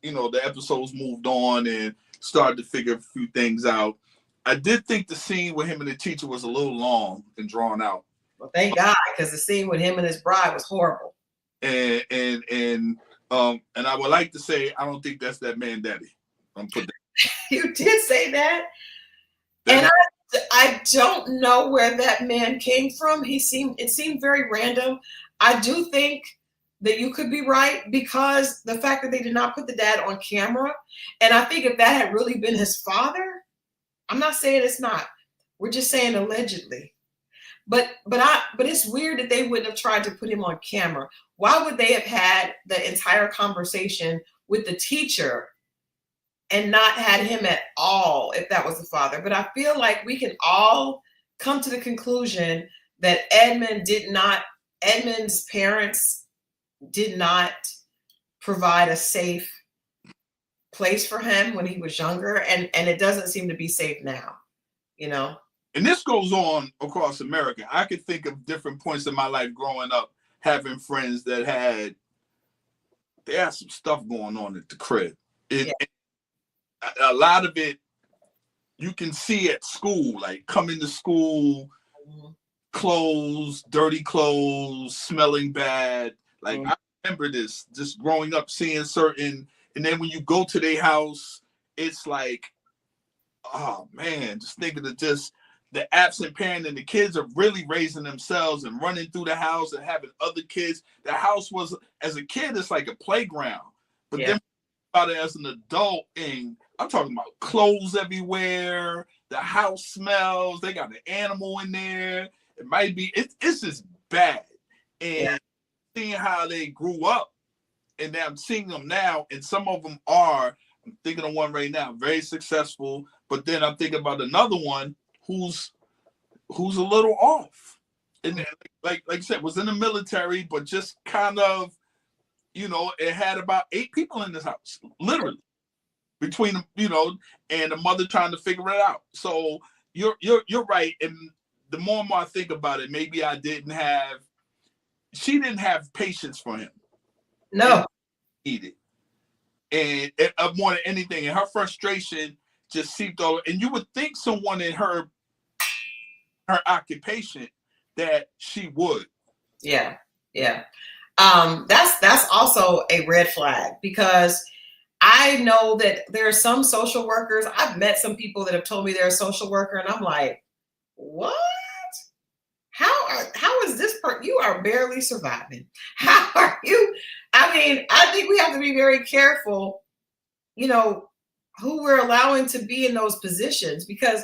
you know, the episodes moved on and started to figure a few things out. I did think the scene with him and the teacher was a little long and drawn out. Well, thank God, because the scene with him and his bride was horrible. And I would like to say, I don't think that's that man daddy. You did say that, and I don't know where that man came from. It seemed very random. I do think that you could be right, because the fact that they did not put the dad on camera, and I think if that had really been his father, I'm not saying it's not. We're just saying allegedly. But it's weird that they wouldn't have tried to put him on camera. Why would they have had the entire conversation with the teacher and not had him at all if that was the father? But I feel like we can all come to the conclusion that Edmund's parents did not provide a safe place for him when he was younger, and it doesn't seem to be safe now, you know. And this goes on across America. I could think of different points in my life growing up, having friends that had some stuff going on at the crib. A lot of it you can see at school, like coming to school, clothes, dirty clothes, smelling bad. Like I remember this, just growing up, seeing certain, and then when you go to their house, it's like, oh man, just thinking of just the absent parent, and the kids are really raising themselves and running through the house and having other kids. The house was, as a kid, it's like a playground. But then about it as an adult, and I'm talking about clothes everywhere, the house smells, they got an animal in there. It might be, it's just bad. And seeing how they grew up, and then I'm seeing them now, and some of them are, I'm thinking of one right now, very successful, but then I'm thinking about another one who's a little off. And like I said, was in the military, but just kind of, you know, it had about 8 people in this house, literally, between them, you know, and the mother trying to figure it out. So you're right. And the more and more I think about it, maybe she didn't have patience for him. No. Needed. And more than anything, and her frustration just seeped over. And you would think someone in her occupation that she would. Yeah. That's also a red flag, because I know that there are some social workers. I've met some people that have told me they're a social worker, and I'm like, what? How is this part? You are barely surviving. How are you? I mean, I think we have to be very careful, you know, who we're allowing to be in those positions, because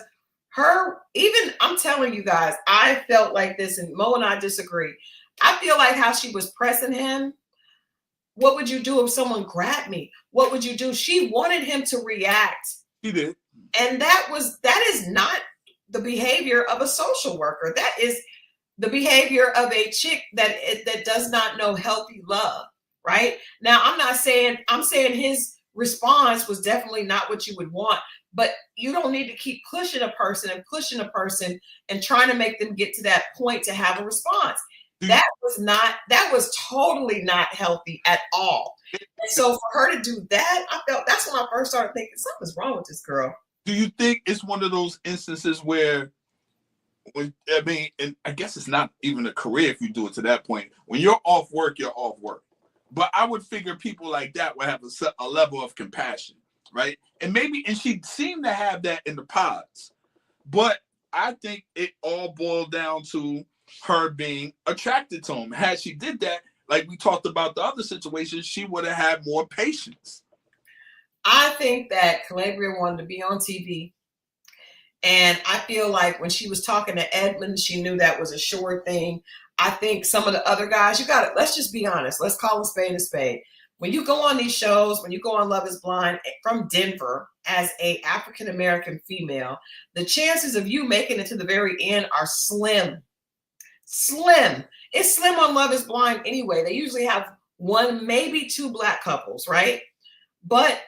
even I'm telling you guys, I felt like this, and Mo and I disagree. I feel like how she was pressing him. What would you do if someone grabbed me? What would you do? She wanted him to react. He did. And that is not the behavior of a social worker. That is the behavior of a chick that does not know healthy love, right? Now, I'm saying his response was definitely not what you would want, but you don't need to keep pushing a person and trying to make them get to that point to have a response. That was totally not healthy at all. And so for her to do that, I felt that's when I first started thinking something's wrong with this girl. Do you think it's one of those instances where, I mean, and I guess it's not even a career if you do it to that point. When you're off work, you're off work. But I would figure people like that would have a level of compassion, right? And she seemed to have that in the pods. But I think it all boiled down to her being attracted to him. Had she did that, like we talked about the other situations, she would have had more patience. I think that Calabria wanted to be on TV. And I feel like when she was talking to Edmund, she knew that was a sure thing. I think some of the other guys, let's just be honest. Let's call a spade a spade. When you go on these shows, when you go on Love is Blind from Denver as a African-American female, the chances of you making it to the very end are slim. Slim. It's slim on Love is Blind anyway. They usually have one, maybe two black couples, right? But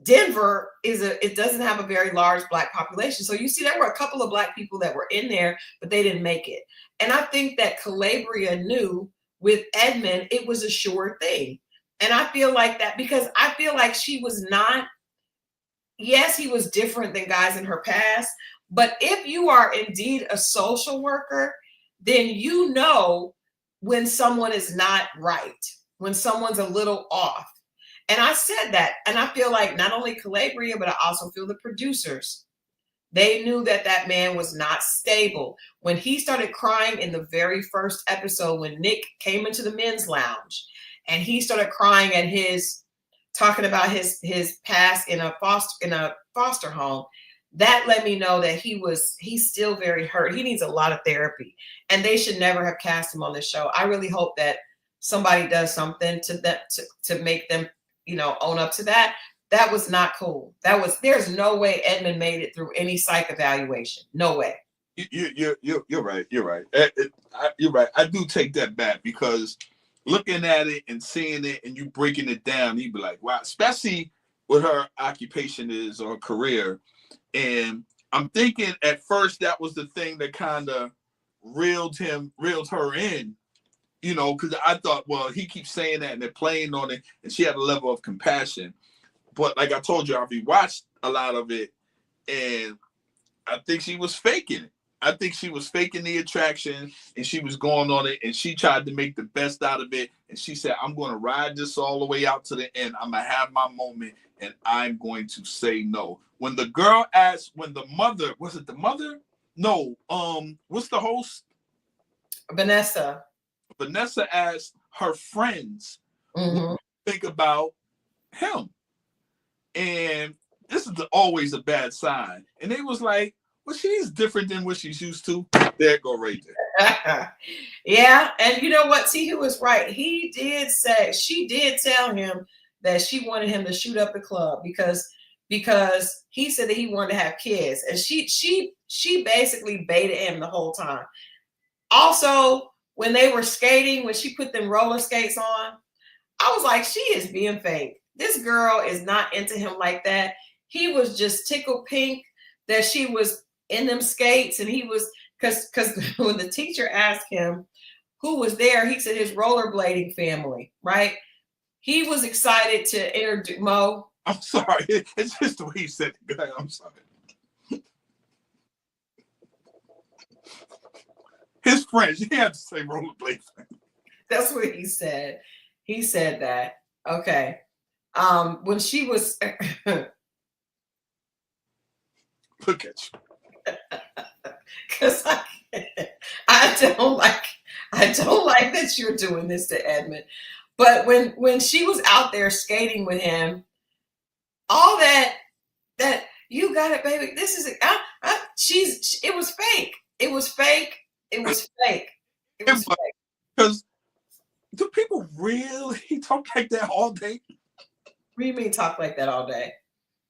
Denver it doesn't have a very large black population. So you see, there were a couple of black people that were in there, but they didn't make it. And I think that Calabria knew with Edmund, it was a sure thing. And I feel like that because I feel like she was not, yes, he was different than guys in her past. But if you are indeed a social worker, then you know when someone is not right, when someone's a little off. And I said that, and I feel like not only Calabria, but I also feel the producers, they knew that that man was not stable. When he started crying in the very first episode, when Nick came into the men's lounge and he started crying at talking about his past in a foster home, that let me know that he's still very hurt. He needs a lot of therapy, and they should never have cast him on this show. I really hope that somebody does something to make them, own up to that. That was not cool. There's no way Edmund made it through any psych evaluation. No way. You're right. You're right. You're right. I do take that back, because looking at it and seeing it and you breaking it down, you'd be like, wow, especially what her occupation is or her career. And I'm thinking at first that was the thing that kind of reeled her in, because I thought, well, he keeps saying that and they're playing on it, and she had a level of compassion. But like I told you, I rewatched a lot of it, and I think she was faking it. I think she was faking the attraction, and she was going on it, and she tried to make the best out of it. And she said, I'm going to ride this all the way out to the end. I'm going to have my moment, and I'm going to say no. When the girl asked, was it the mother? No, what's the host? Vanessa asked her friends, what do you think about him? And this is always a bad sign. And they was like, well, she's different than what she's used to. There go right there. Yeah. And you know what? T, who was right. She did tell him that she wanted him to shoot up the club because he said that he wanted to have kids. And she basically baited him the whole time. Also, when they were skating, when she put them roller skates on, I was like, she is being fake. This girl is not into him like that. He was just tickled pink that she was in them skates. And he was, because when the teacher asked him who was there, he said his rollerblading family, right? He was excited to introduce Mo. I'm sorry. It's just the way he said it. I'm sorry. His friends. You have to say rollerblade family. That's what he said. He said that. Okay. When she was Look at you. because I don't like I don't like that you're doing this to Edmund. But when she was out there skating with him, all that you got it, baby. This is it was fake. It was fake. It was fake. It was fake. Because do people really talk like that all day? What do you mean talk like that all day?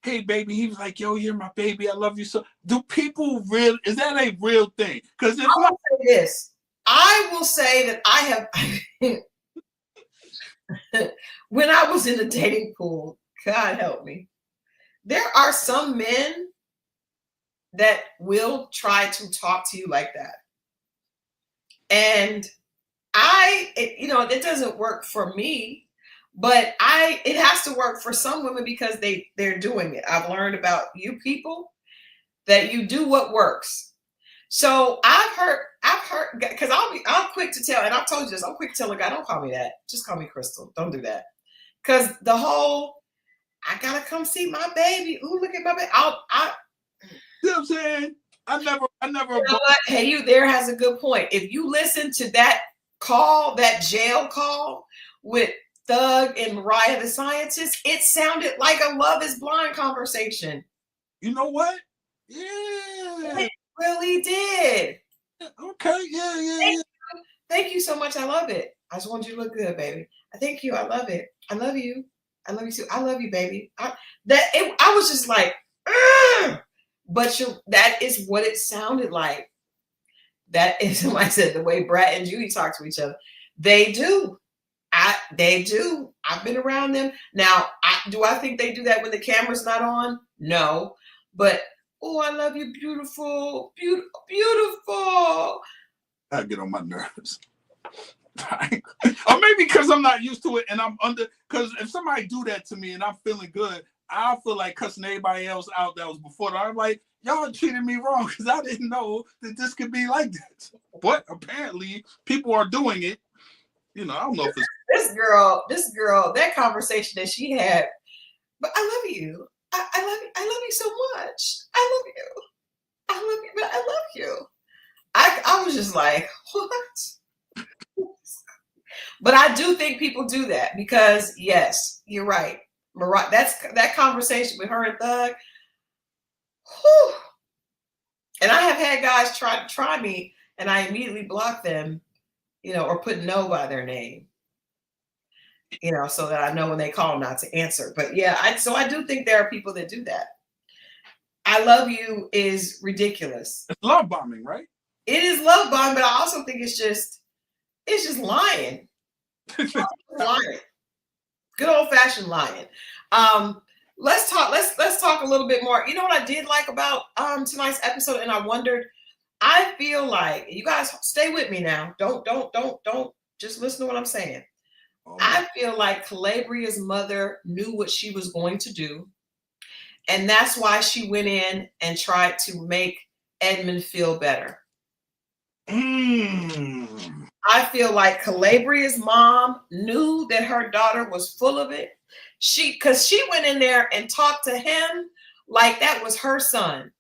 Hey, baby. He was like, yo, you're my baby. I love you so. Do people really, is that a real thing? Because if I will say this. I will say that I have, when I was in the dating pool, God help me, there are some men that will try to talk to you like that. And it doesn't work for me, but it has to work for some women because they're doing it. I've learned about you people that you do what works. So I've heard because I'm quick to tell, and I've told you this, I'm quick to tell a guy, don't call me that. Just call me Christal. Don't do that. Because the whole I gotta come see my baby. Ooh, look at my baby. You know what I'm saying? I never. You know what? Hey, you there has a good point. If you listen to that call, that jail call with Thug and Mariah the Scientist, it sounded like a Love is Blind conversation. You know what? Yeah. It really did. Okay. Yeah. Thank you so much. I love it. I just want you to look good, baby. Thank you. I love it. I love you. I love you too. I love you, baby. I was just like, ugh! But that is what it sounded like. That is, like I said, the way Brad and Judy talk to each other. They do. They do. I've been around them. Now, do I think they do that when the camera's not on? No. But, oh, I love you, beautiful, beautiful, beautiful. I get on my nerves. Or maybe because I'm not used to it and I'm under, because if somebody do that to me and I'm feeling good, I feel like cussing everybody else out that was before that. I'm like, y'all treated me wrong because I didn't know that this could be like that. But apparently people are doing it. You know, I don't know if it's this girl, that conversation that she had, but I love you. I love you so much. I love you. I love you, but I love you. I was just like, what? But I do think people do that because, yes, you're right. Mariah, that conversation with her and Thug. Whew. And I have had guys try me, and I immediately block them, or put no by their name, so that I know when they call not to answer. But yeah, I do think there are people that do that. I love you is ridiculous. It's love bombing, right? It is love bombing, but I also think it's just lying. Lying. Good old fashioned lying. Let's talk a little bit more. You know what I did like about tonight's episode, and I wondered. I feel like you guys stay with me now. Don't just listen to what I'm saying. Oh, I feel like Calabria's mother knew what she was going to do, and that's why she went in and tried to make Edmund feel better. I feel like Calabria's mom knew that her daughter was full of it. Because she went in there and talked to him like that was her son.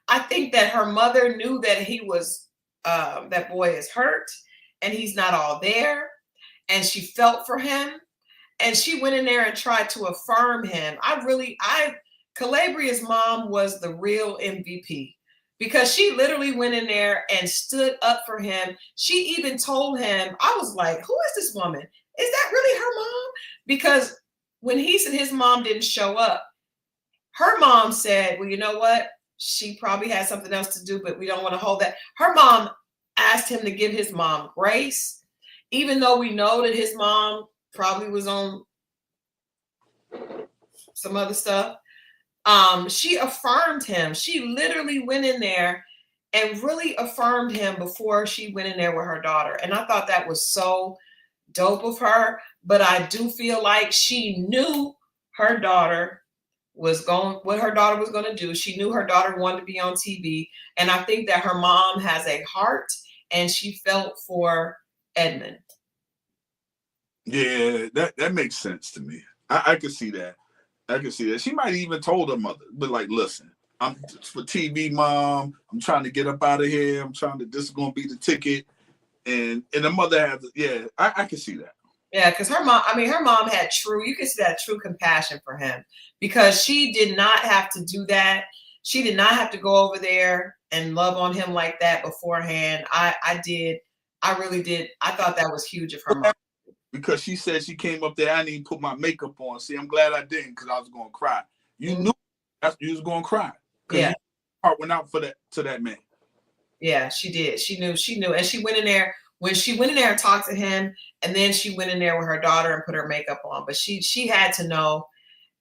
I think that her mother knew that he was, that boy is hurt and he's not all there. And she felt for him. And she went in there and tried to affirm him. Calabria's mom was the real MVP. Because she literally went in there and stood up for him. She even told him, I was like, who is this woman? Is that really her mom? Because when he said his mom didn't show up, her mom said, well, you know what? She probably had something else to do, but we don't want to hold that. Her mom asked him to give his mom grace, even though we know that his mom probably was on some other stuff. She affirmed him. She literally went in there and really affirmed him before she went in there with her daughter. And I thought that was so dope of her. But I do feel like she knew what her daughter was going to do. She knew her daughter wanted to be on TV. And I think that her mom has a heart and she felt for Edmund. Yeah, that makes sense to me. I can see that. I can see that. She might have even told her mother, but like, listen, I'm for TV, mom. I'm trying to get up out of here. I'm trying to. This is gonna be the ticket, and the mother has. Yeah, I can see that. Yeah, because her mom, I mean, her mom had you could see that true compassion for him because she did not have to do that. She did not have to go over there and love on him like that beforehand. I did. I really did. I thought that was huge of her mom. Because she said she came up there, I didn't put my makeup on. See, I'm glad I didn't because I was going to cry. You knew you was going to cry because your heart went out to that man. Yeah, she did. She knew. And she went in there, when she went in there and talked to him, and then she went in there with her daughter and put her makeup on. But she had to know.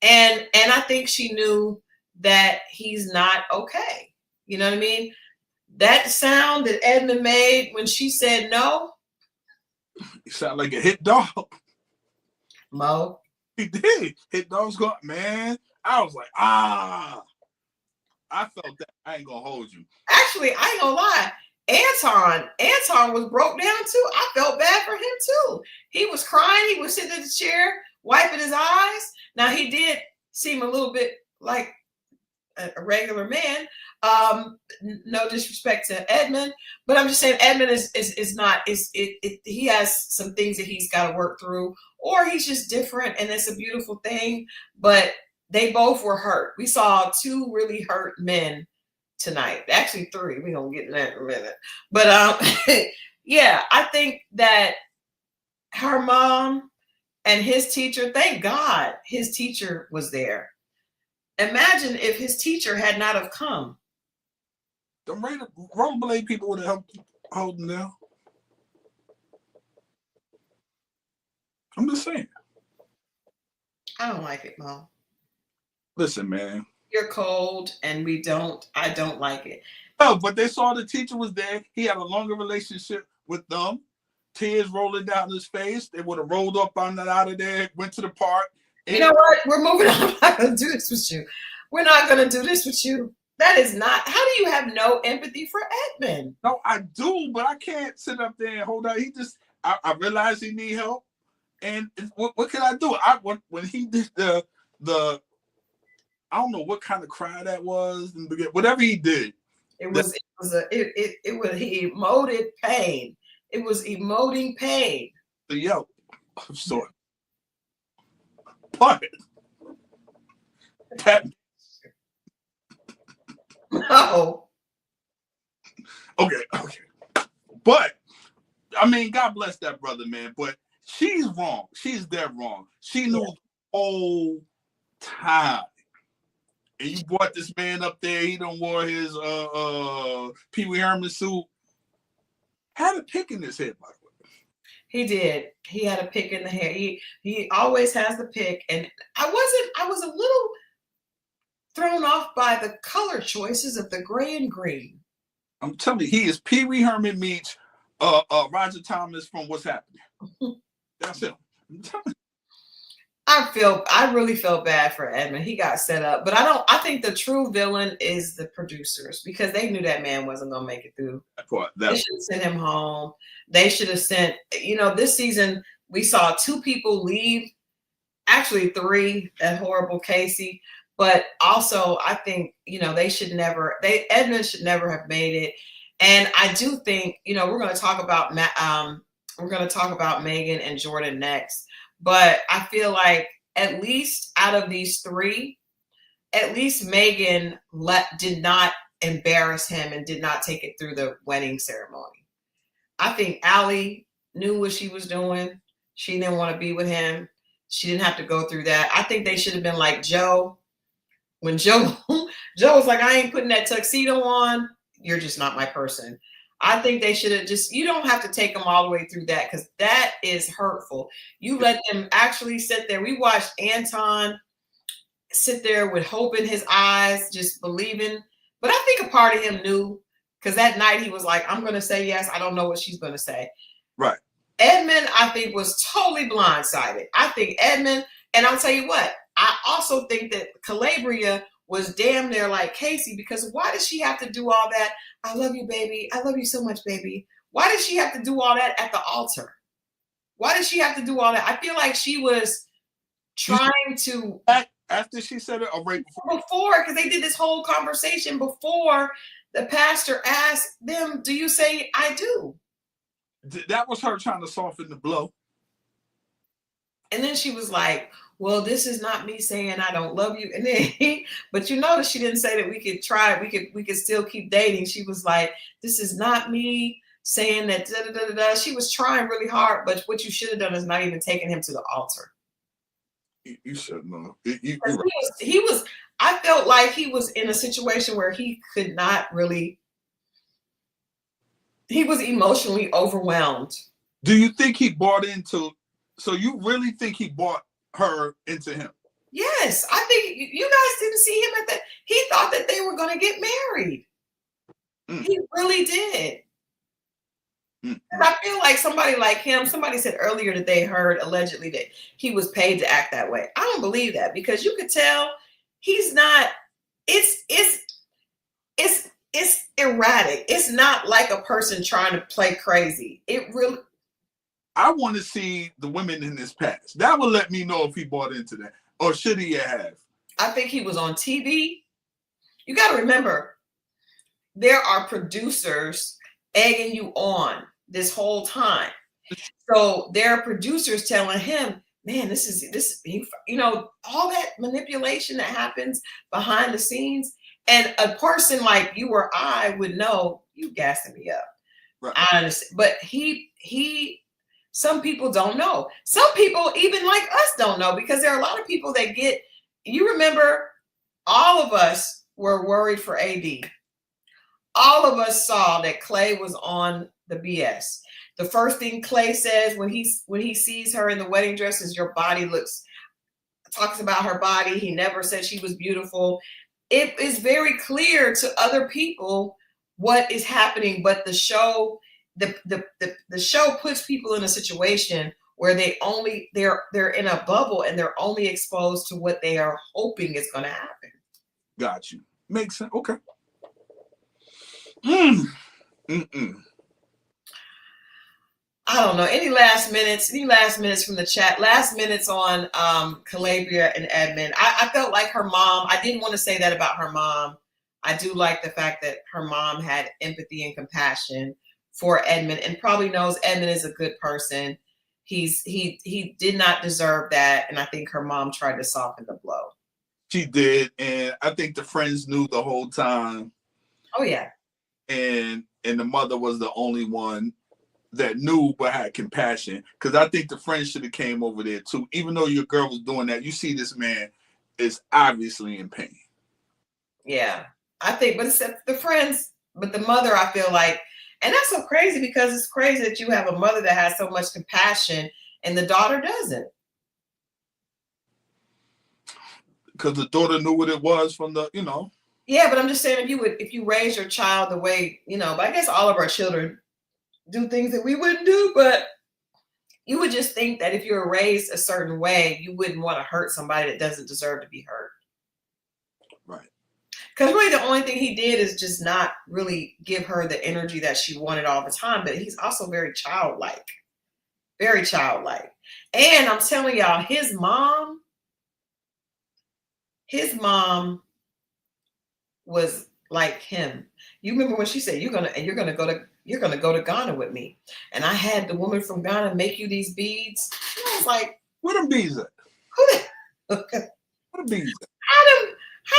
And I think she knew that he's not okay. You know what I mean? That sound that Edna made when she said no. He sounded like a hit dog. Mo. He did. Hit dog's going, man. I was like, I felt that. I ain't gonna hold you. Actually, I ain't gonna lie. Anton was broke down too. I felt bad for him too. He was crying. He was sitting in the chair, wiping his eyes. Now he did seem a little bit like a regular man. No disrespect to Edmund, but I'm just saying Edmund is not he has some things that he's got to work through, or he's just different, and it's a beautiful thing. But they both were hurt. We saw two really hurt men tonight. Actually, three. We're gonna get in that in a minute. But yeah, I think that her mom and his teacher, thank God his teacher was there. Imagine if his teacher had not have come. The rollerblade people would have helped hold him down. I'm just saying. I don't like it, Mom. Listen, man. You're cold, and I don't like it. Oh, but they saw the teacher was there. He had a longer relationship with them. Tears rolling down his face. They would have rolled up on that out of there, went to the park. You know what? We're moving on. I'm not going to do this with you. We're not going to do this with you. That is not. How do you have no empathy for Edmund? No, I do, but I can't sit up there and hold on. I realize he need help, and what can I do? When he did the I don't know what kind of cry that was, whatever he did. He emoted pain. It was emoting pain. Yo, I'm sorry. But that no. Okay. But I mean, God bless that brother, man. But she's wrong. She's dead wrong. She knew the whole time. And you brought this man up there. He don't wore his Pee Wee Herman suit. Had a pick in his head, by the way. He did. He had a pick in the hair. He always has the pick. And I was a little thrown off by the color choices of the gray and green. I'm telling you, he is Pee Wee Herman meets Roger Thomas from What's Happening. That's him. I really felt bad for Edmund. He got set up, but I think the true villain is the producers, because they knew that man wasn't going to make it through. They should have sent him home. They should have sent, this season we saw two people leave, actually three, that horrible Casey, but also I think, Edmund should never have made it. And I do think, we're going to talk about Megan and Jordan next. But I feel like at least out of these three, at least Megan did not embarrass him and did not take it through the wedding ceremony. I think Allie knew what she was doing. She didn't want to be with him. She didn't have to go through that. I think they should have been like Joe. When Joe was like, I ain't putting that tuxedo on. You're just not my person. I think they should have you don't have to take them all the way through that, because that is hurtful. You let them actually sit there. We watched Anton sit there with hope in his eyes, just believing. But I think a part of him knew, because that night he was like, I'm going to say yes. I don't know what she's going to say. Right. Edmund, I think, was totally blindsided. I think Edmund, and I'll tell you what, I also think that Calabria was damn near like Casey, because why does she have to do all that? I love you, baby. I love you so much, baby. Why does she have to do all that at the altar? Why did she have to do all that? I feel like she was trying to after she said it, or right before, because they did this whole conversation before the pastor asked them, "Do you say I do?" That was her trying to soften the blow. And then she was like, "Well, this is not me saying I don't love you." And then, but you notice she didn't say that we could try, we could still keep dating. She was like, "This is not me saying that." Da, da, da, da, da. She was trying really hard, but what you should have done is not even taken him to the altar. You should know. He was. I felt like he was in a situation where he could not really. He was emotionally overwhelmed. Do you think he bought into? So you really think he bought her into him? Yes, I think you guys didn't see him at that. He thought that they were going to get married. He really did. I feel like somebody like him, somebody said earlier that they heard allegedly that he was paid to act that way. I don't believe that, because you could tell he's not, it's erratic. It's not like a person trying to play crazy. It really, I want to see the women in his past. That will let me know if he bought into that, or should he have? I think he was on TV. You got to remember, there are producers egging you on this whole time. So there are producers telling him, man, this, you know, all that manipulation that happens behind the scenes. And a person like you or I would know, you gassing me up. Right. I understand. But some people don't know. Some people, even like us, don't know, because there are a lot of people that you remember, all of us were worried for AD. All of us saw that Clay was on the BS. The first thing Clay says when he sees her in the wedding dress is, your body talks about her body. He never said she was beautiful. It is very clear to other people what is happening, but the show, the show puts people in a situation where they're in a bubble and they're only exposed to what they are hoping is going to happen. Got you. Makes sense. Okay. I don't know. Any last minutes from the chat? Last minutes on Calabria and Edmund. I felt like her mom, I didn't want to say that about her mom. I do like the fact that her mom had empathy and compassion for Edmund, and probably knows Edmund is a good person. He did not deserve that, and I think her mom tried to soften the blow. She did, and I think the friends knew the whole time. Oh yeah. And the mother was the only one that knew but had compassion, because I think the friends should have came over there too. Even though your girl was doing that, you see this man is obviously in pain. Yeah, I think, but it's the friends, but the mother, I feel like, and that's so crazy, because it's crazy that you have a mother that has so much compassion and the daughter doesn't. Because the daughter knew what it was from the, you know. Yeah, but I'm just saying, if you raise your child the way, you know, but I guess all of our children do things that we wouldn't do, but you would just think that if you're raised a certain way, you wouldn't want to hurt somebody that doesn't deserve to be hurt. Right. Because really the only thing he did is just not really give her the energy that she wanted all the time, but he's also very childlike. Very childlike. And I'm telling y'all, his mom was like him. You remember when she said, you're gonna go to Ghana with me, and I had the woman from Ghana make you these beads. And I was like, where them beads at? Where the beads at? How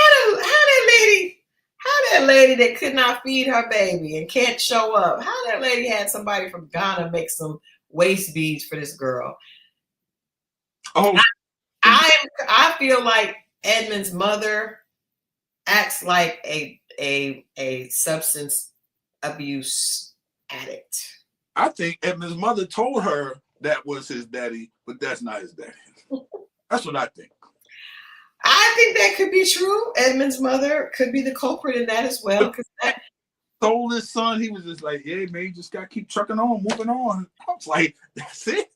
that lady that could not feed her baby and can't show up, how that lady had somebody from Ghana make some waist beads for this girl? Oh, I feel like Edmund's mother acts like a substance abuse addict. I think Edmund's mother told her that was his daddy, but that's not his daddy. That's what I think. I think that could be true. Edmund's mother could be the culprit in that as well. Because that told his son, he was just like, yeah, man, you just got to keep trucking on, moving on. I was like, that's it.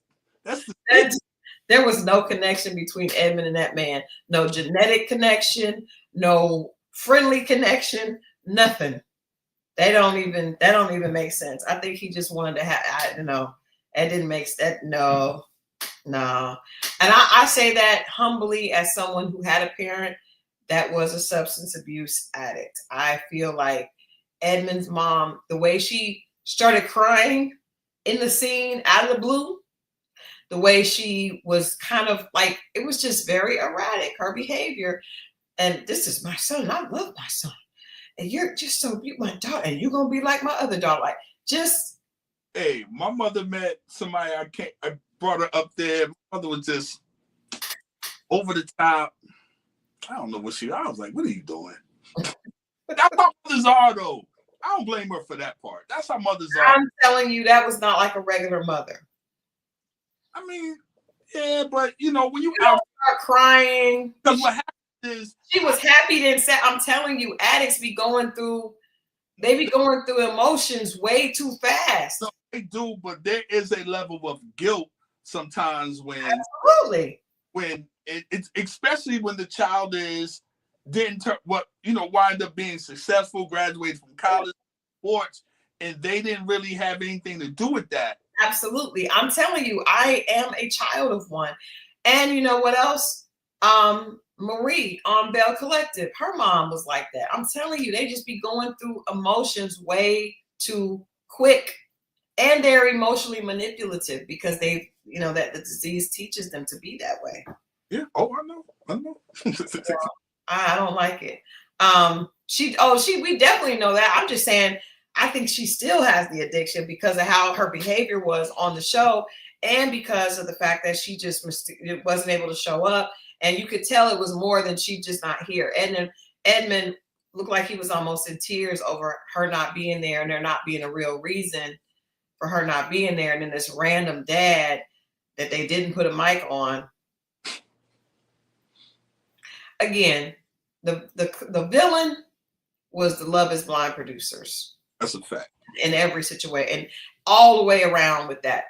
There was no connection between Edmund and that man. No genetic connection, no friendly connection, nothing. That don't even make sense. I think he just wanted to have, I don't know. That didn't make that. No, no. And I say that humbly as someone who had a parent that was a substance abuse addict. I feel like Edmund's mom, the way she started crying in the scene out of the blue, the way she was kind of like, it was just very erratic, her behavior. And this is my son. I love my son. And you're just so you my daughter, and you're gonna be like my other daughter. Like, just hey, my mother met somebody. I brought her up there. My mother was just over the top. I don't know what I was like, what are you doing? That's how mothers are, though. I don't blame her for that part. That's how mothers are. I'm telling you, that was not like a regular mother. I mean, yeah, but you know, when you start crying, because what happens is she was happy then said, I'm telling you, addicts be going through emotions way too fast. No, they do, but there is a level of guilt sometimes when absolutely when it's especially when the child didn't wind up being successful, graduated from college, sports, and they didn't really have anything to do with that. Absolutely. I'm telling you, I am a child of one. And you know what else? Marie on Bell Collective, her mom was like that. I'm telling you, they just be going through emotions way too quick. And they're emotionally manipulative because they, that the disease teaches them to be that way. Yeah. Oh, I know. I don't like it. We definitely know that. I'm just saying, I think she still has the addiction because of how her behavior was on the show and because of the fact that she just wasn't able to show up. And you could tell it was more than she just not here. And Edmund looked like he was almost in tears over her not being there and there not being a real reason for her not being there. And then this random dad that they didn't put a mic on. Again, the villain was the Love is Blind producers. That's a fact. In every situation, and all the way around with that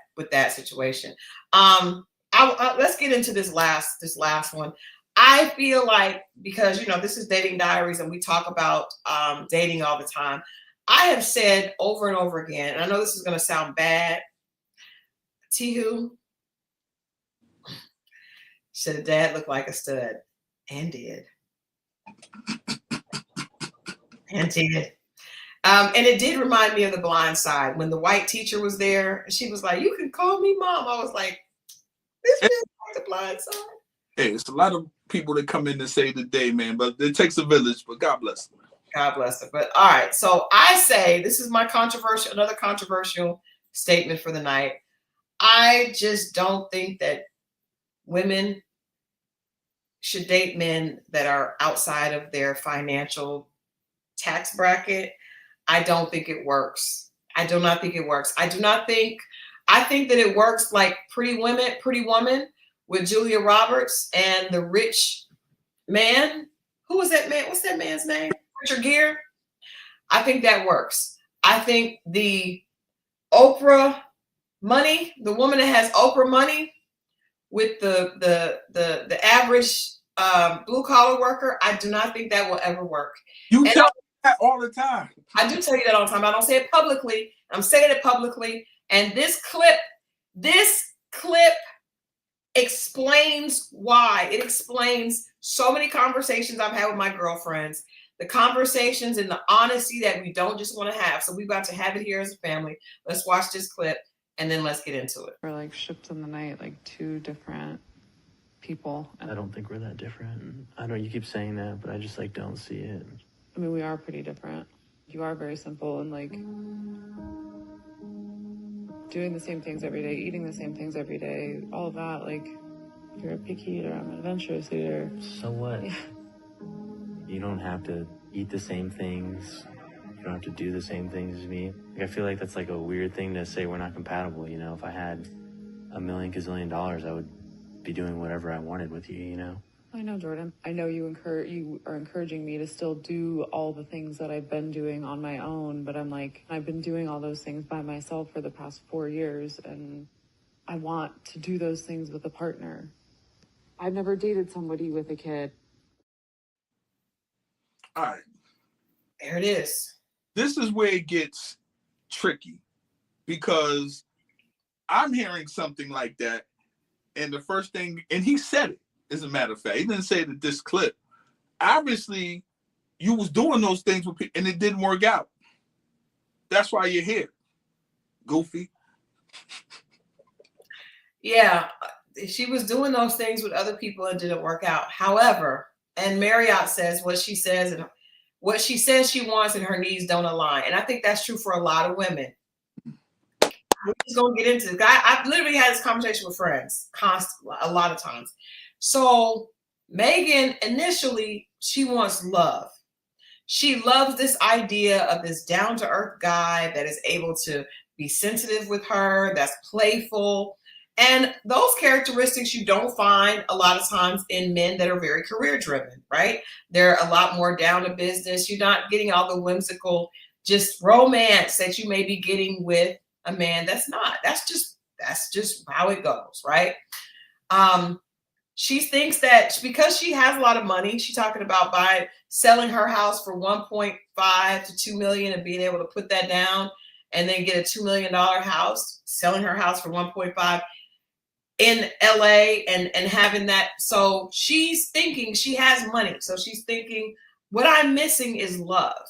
situation. Let's get into this last one. I feel like because this is Dating Diaries and we talk about dating all the time. I have said over and over again, and I know this is going to sound bad. Tihu said a dad looked like a stud, and did. And did. And it did remind me of The Blind Side when the white teacher was there. She was like, "You can call me mom." I was like, "This feels like The Blind Side." Hey, it's a lot of people that come in to say today, man, but it takes a village. But God bless them. God bless them. But all right, so I say this is my another controversial statement for the night. I just don't think that women should date men that are outside of their financial tax bracket. I don't think it works. I do not think it works. I think that it works like Pretty Woman with Julia Roberts and the rich man. Who was that man? What's that man's name? Richard Gere. I think that works. I think the Oprah money, the woman that has Oprah money with the average blue collar worker, I do not think that will ever work. You tell me that all the time. I do tell you that all the time. I don't say it publicly. I'm saying it publicly. And this clip explains why. It explains so many conversations I've had with my girlfriends, the conversations and the honesty that we don't just want to have. So we've got to have it here as a family. Let's watch this clip and then let's get into it. We're like ships in the night, like two different people. I don't think we're that different. I know you keep saying that, but I just don't see it. I mean, we are pretty different. You are very simple and doing the same things every day, eating the same things every day, all of that. You're a picky eater, I'm an adventurous eater. So what? Yeah. You don't have to eat the same things. You don't have to do the same things as me. I feel like that's a weird thing to say we're not compatible. If I had $1 million gazillion, I would be doing whatever I wanted with you, I know, Jordan. I know you are encouraging me to still do all the things that I've been doing on my own, but I've been doing all those things by myself for the past 4 years, and I want to do those things with a partner. I've never dated somebody with a kid. All right. There it is. This is where it gets tricky because I'm hearing something like that, and the first thing, and he said it, as a matter of fact, he didn't say it at this clip. Obviously, you was doing those things with people, and it didn't work out. That's why you're here, goofy. Yeah, she was doing those things with other people and didn't work out. However, and Marriott says what she says and what she says she wants and her needs don't align. And I think that's true for a lot of women. We're just gonna get into this. I've literally had this conversation with friends a lot of times. So Megan, initially, she wants love. She loves this idea of this down-to-earth guy that is able to be sensitive with her, that's playful. And those characteristics you don't find a lot of times in men that are very career-driven, right? They're a lot more down to business. You're not getting all the whimsical, just romance that you may be getting with a man that's not. That's just how it goes, right? She thinks that because she has a lot of money, she's talking about selling her house for 1.5 to 2 million and being able to put that down and then get a $2 million house, selling her house for 1.5 in LA and having that. So she's thinking she has money. So she's thinking, what I'm missing is love.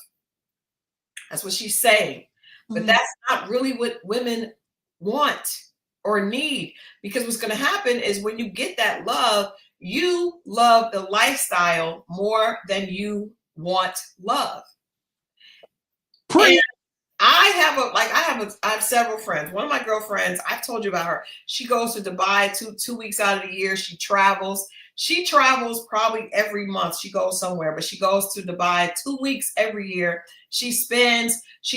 That's what she's saying. But that's not really what women want or need, because what's going to happen is when you get that love, you love the lifestyle more than you want love. And I have several friends. One of my girlfriends, I've told you about her. She goes to Dubai two weeks out of the year. She travels. She travels probably every month. She goes somewhere, but she goes to Dubai 2 weeks every year. She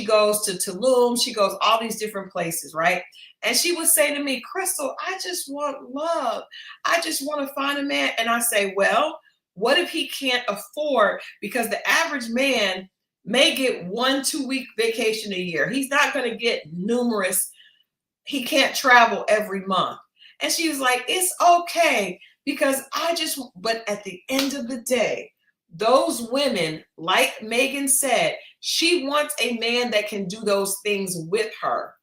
goes to Tulum. She goes all these different places, right? And she would say to me, Christal, I just want love. I just want to find a man. And I say, well, what if he can't afford? Because the average man may get 1-2 week vacation a year. He's not going to get numerous. He can't travel every month. And she was like, it's okay, because but at the end of the day, those women, like Megan said, she wants a man that can do those things with her,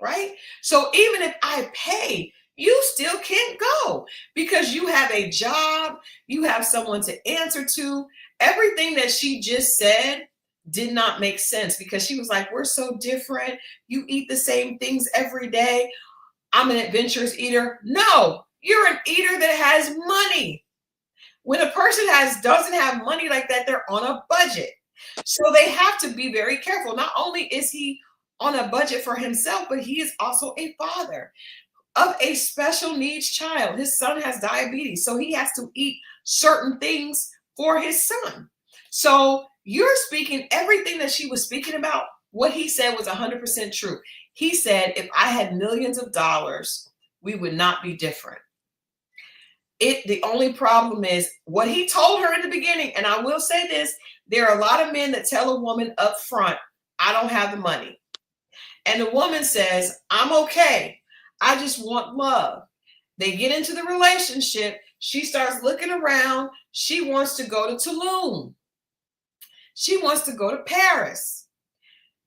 right? So even if I pay, you still can't go because you have a job, you have someone to answer to. Everything that she just said did not make sense, because she was like, we're so different. You eat the same things every day. I'm an adventurous eater. No, you're an eater that has money. When a person doesn't have money like that, they're on a budget. So they have to be very careful. Not only is he on a budget for himself, but he is also a father of a special needs child. His son has diabetes, so he has to eat certain things for his son. So you're speaking, everything that she was speaking about, what he said was 100% true. He said, if I had millions of dollars, we would not be different. The only problem is what he told her in the beginning. And I will say this, there are a lot of men that tell a woman up front, I don't have the money. And the woman says, I'm okay. I just want love. They get into the relationship. She starts looking around. She wants to go to Tulum. She wants to go to Paris.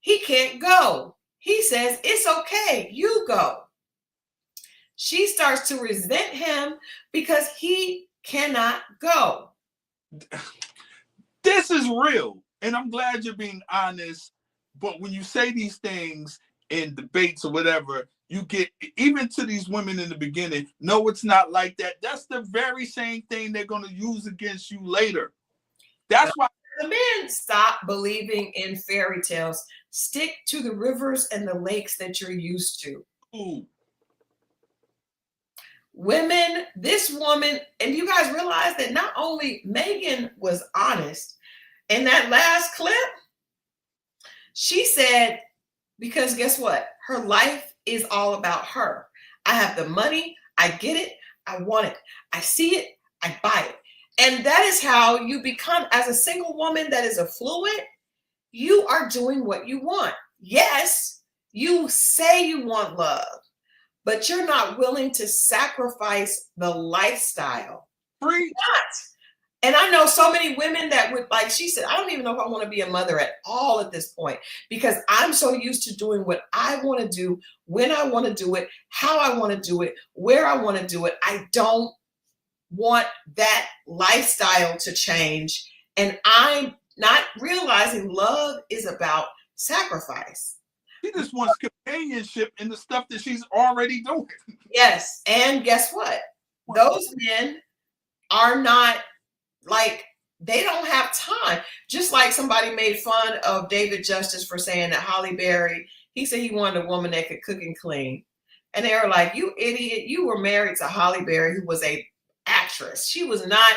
He can't go. He says, it's okay. You go. She starts to resent him because he cannot go. This is real. And I'm glad you're being honest. But when you say these things in debates or whatever, you get, even to these women in the beginning, no, it's not like that. That's the very same thing they're going to use against you later. That's why the men stop believing in fairy tales. Stick to the rivers and the lakes that you're used to. Ooh. Women, this woman, and you guys realize that not only Megan was honest in that last clip, she said, because guess what? Her life is all about her. I have the money. I get it. I want it. I see it. I buy it. And that is how you become, as a single woman that is affluent, you are doing what you want. Yes, you say you want love, but you're not willing to sacrifice the lifestyle. Free. And I know so many women that would, like she said, I don't even know if I want to be a mother at all at this point, because I'm so used to doing what I want to do, when I want to do it, how I want to do it, where I want to do it. I don't want that lifestyle to change. And I'm not realizing love is about sacrifice. She just wants companionship in the stuff that she's already doing. Yes. And guess what? Those men are not, like, they don't have time. Just like somebody made fun of David Justice for saying that Halle Berry, he said he wanted a woman that could cook and clean. And they were like, you idiot, you were married to Halle Berry, who was a actress. She was not,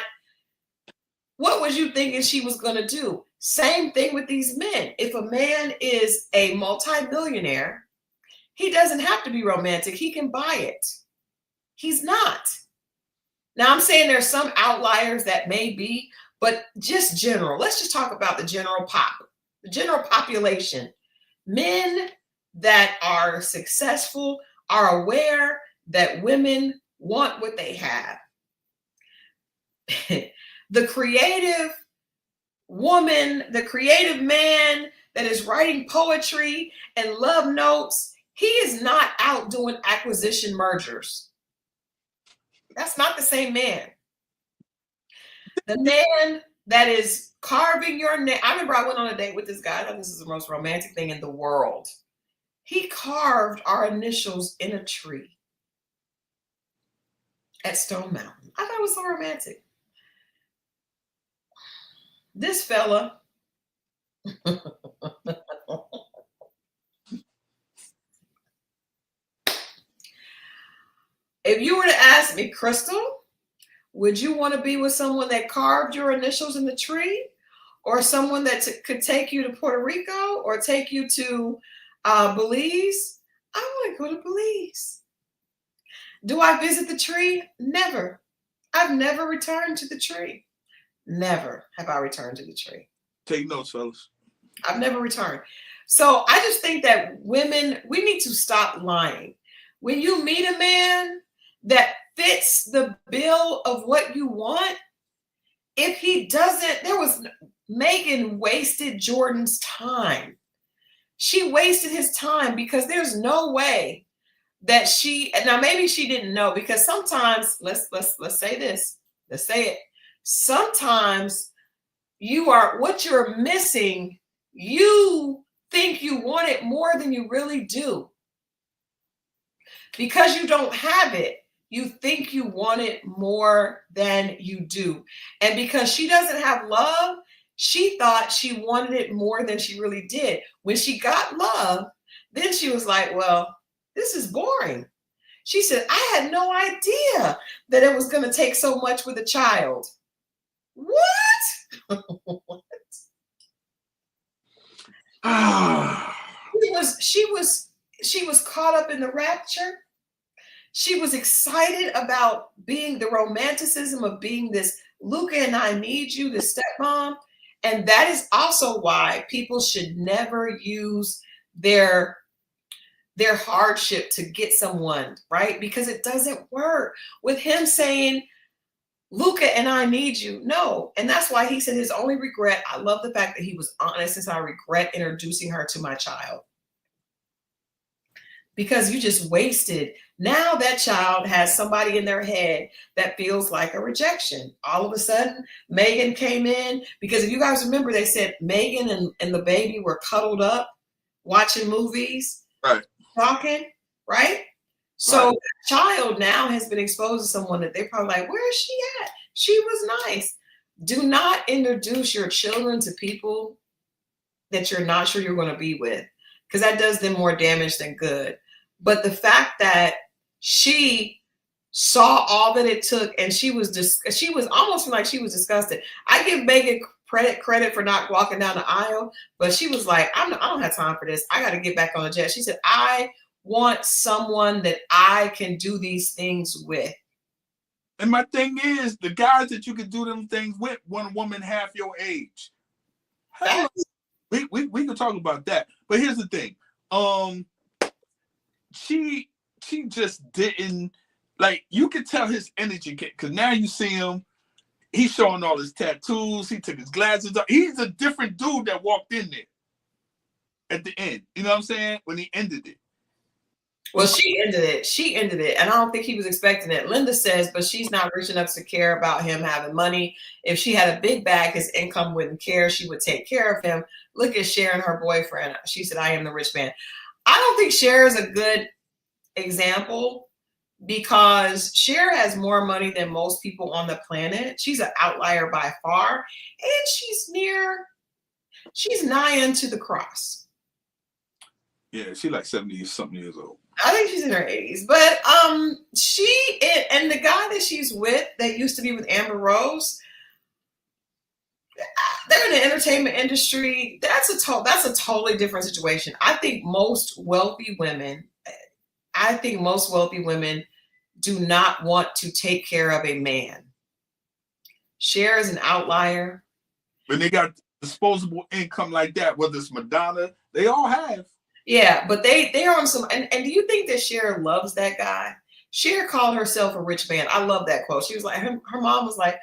what was you thinking she was going to do? Same thing with these men. If a man is a multimillionaire, he doesn't have to be romantic. He can buy it. He's not. Now, I'm saying there's some outliers that may be, but just general. Let's just talk about the general population. Men that are successful are aware that women want what they have. The creative woman, the creative man that is writing poetry and love notes, he is not out doing acquisition mergers. That's not the same man. The man that is carving your name. I remember I went on a date with this guy. I thought this is the most romantic thing in the world. He carved our initials in a tree at Stone Mountain. I thought it was so romantic. This fella, if you were to ask me, Christal, would you want to be with someone that carved your initials in the tree, or someone that could take you to Puerto Rico or take you to Belize? I want to go to Belize. Do I visit the tree? Never. I've never returned to the tree. Never have I returned to the tree. Take notes, fellas. I've never returned. So I just think that women, we need to stop lying. When you meet a man that fits the bill of what you want, if he doesn't, Megan wasted Jordan's time. She wasted his time because there's no way that now maybe she didn't know, because sometimes, let's say this, let's say it. Sometimes what you're missing, you think you want it more than you really do. Because you don't have it, you think you want it more than you do. And because she doesn't have love, she thought she wanted it more than she really did. When she got love, then she was like, well, this is boring. She said, I had no idea that it was going to take so much with a child. What? She was caught up in the rapture. She was excited about being the romanticism of being this Luca and I need you, the stepmom. And that is also why people should never use their hardship to get someone, right? Because it doesn't work. With him saying, Luca and I need you. No. And that's why he said his only regret, I love the fact that he was honest, since I regret introducing her to my child. Because you just wasted. Now that child has somebody in their head that feels like a rejection. All of a sudden, Megan came in, because if you guys remember, they said Megan and the baby were cuddled up, watching movies, right, talking, right? So the child now has been exposed to someone that they're probably like, where is she at? She was nice. Do not introduce your children to people that you're not sure you're going to be with, because that does them more damage than good. But the fact that she saw all that it took, and she was almost like she was disgusted. I give Megan credit for not walking down the aisle, but she was like, I don't have time for this. I got to get back on the jet. She said, I want someone that I can do these things with. And my thing is, the guys that you could do them things with want a woman half your age. We can talk about that. But here's the thing. She just didn't, like, you could tell his energy, because now you see him, he's showing all his tattoos. He took his glasses off. He's a different dude that walked in there at the end. You know what I'm saying? When he ended it. Well, she ended it. She ended it. And I don't think he was expecting it. Linda says, but she's not rich enough to care about him having money. If she had a big bag, his income wouldn't care. She would take care of him. Look at Cher and her boyfriend. She said, I am the rich man. I don't think Cher is a good example because Cher has more money than most people on the planet. She's an outlier by far. And she's nigh unto the cross. Yeah, she's like 70-something years old. I think she's in her 80s. But she and the guy that she's with that used to be with Amber Rose, they're in the entertainment industry. That's a totally different situation. I think most wealthy women do not want to take care of a man. Cher is an outlier. When they got disposable income like that, whether it's Madonna, they all have. Yeah, but they're on some. And do you think that Cher loves that guy? Cher called herself a rich man. I love that quote. She was like, her mom was like,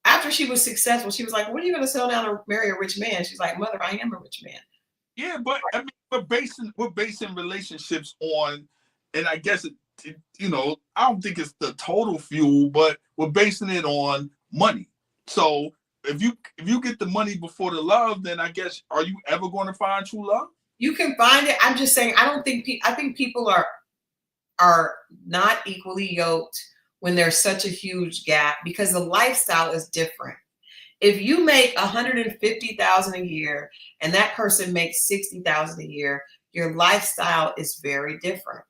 after she was successful, she was like, when are you going to settle down and marry a rich man? She's like, mother, I am a rich man. Yeah, but I mean, we're basing relationships on, and I guess it, you know, I don't think it's the total fuel, but we're basing it on money. So if you get the money before the love, then I guess, are you ever going to find true love? You can find it. I'm just saying, I think people are not equally yoked when there's such a huge gap because the lifestyle is different. If you make $150,000 a year and that person makes $60,000 a year, your lifestyle is very different.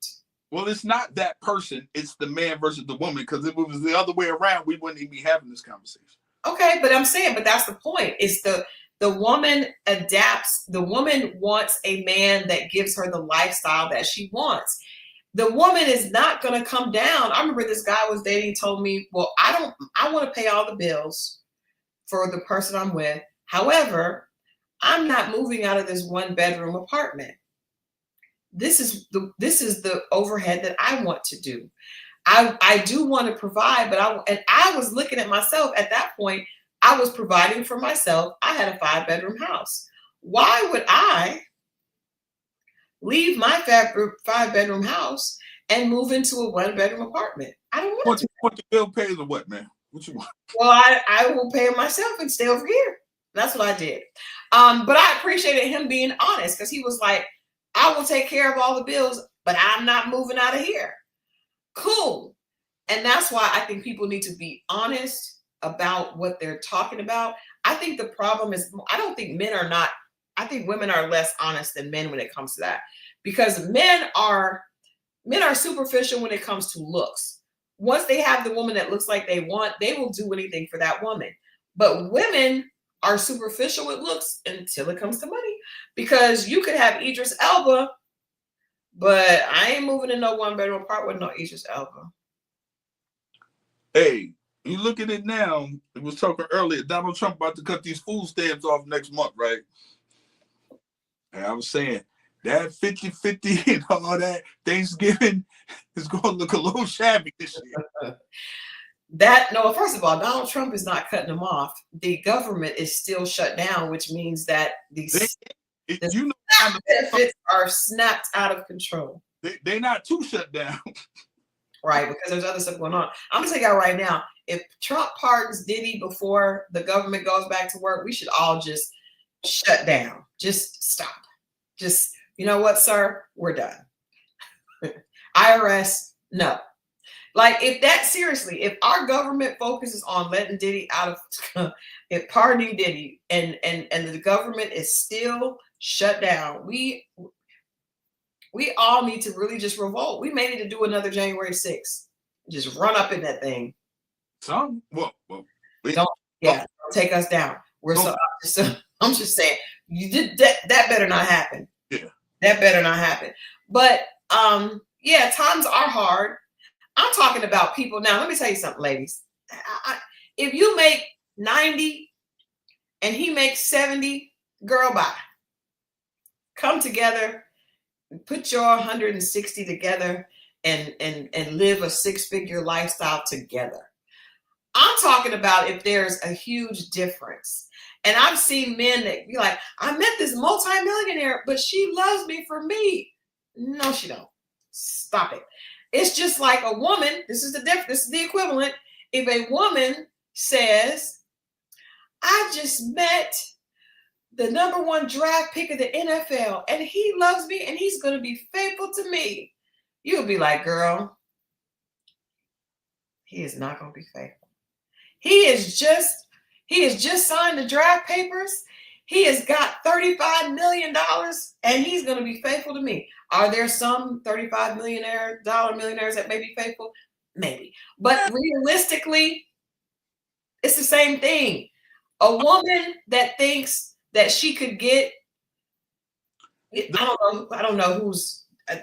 Well, it's not that person, it's the man versus the woman, because if it was the other way around, we wouldn't even be having this conversation. Okay, but I'm saying, but that's the point. It's the woman adapts. The woman wants a man that gives her the lifestyle that she wants. The woman is not going to come down. I remember this guy I was dating told me, well, I want to pay all the bills for the person I'm with. However, I'm not moving out of this 1-bedroom apartment. This is the overhead that I want to do. I do want to provide, but I was looking at myself at that point. I was providing for myself. I had a 5-bedroom house. Why would I leave my 5-bedroom house and move into a 1-bedroom apartment? I don't want to. What the bill pays or what, man? What you want? Well, I will pay it myself and stay over here. That's what I did. But I appreciated him being honest because he was like, I will take care of all the bills, but I'm not moving out of here. Cool. And that's why I think people need to be honest about what they're talking about. I think the problem is, I don't think I think women are less honest than men when it comes to that, because men are superficial when it comes to looks. Once they have the woman that looks like they want, they will do anything for that woman. But women are superficial with looks until it comes to money, because you could have Idris Elba, but I ain't moving in no 1-bedroom apartment with no Idris Elba. Hey, you look at it now. We was talking earlier. Donald Trump about to cut these food stamps off next month, right? And I was saying that 50-50 and all that Thanksgiving is going to look a little shabby this year. First of all, Donald Trump is not cutting them off. The government is still shut down, which means that the benefits are snapped out of control. They're not too shut down. Right, because there's other stuff going on. I'm going to tell y'all right now, if Trump pardons Diddy before the government goes back to work, we should all just shut down. Just stop. Just, you know what, sir? We're done. IRS, no. Like, if our government focuses on letting Diddy out of, if pardoning Diddy and the government is still shut down, we all need to really just revolt. We may need to do another January 6th. Just run up in that thing. Don't take us down. I'm just saying, you did that better not happen. Yeah. That better not happen. But yeah, times are hard. I'm talking about people. Now, let me tell you something, ladies. If you make 90 and he makes 70, girl, bye. Come together, put your 160 together and live a 6-figure lifestyle together. I'm talking about if there's a huge difference. And I've seen men that be like, I met this multimillionaire, but she loves me for me. No, she don't. Stop it. It's just like a woman. This is the difference. This is the equivalent. If a woman says, I just met the #1 draft pick of the NFL, and he loves me, and he's going to be faithful to me. You'll be like, girl, he is not going to be faithful. He has just signed the draft papers. He has got $35 million, and he's going to be faithful to me. Are there some $35 millionaires that may be faithful? Maybe. But realistically, it's the same thing. A woman that thinks that she could get, I don't know who's, an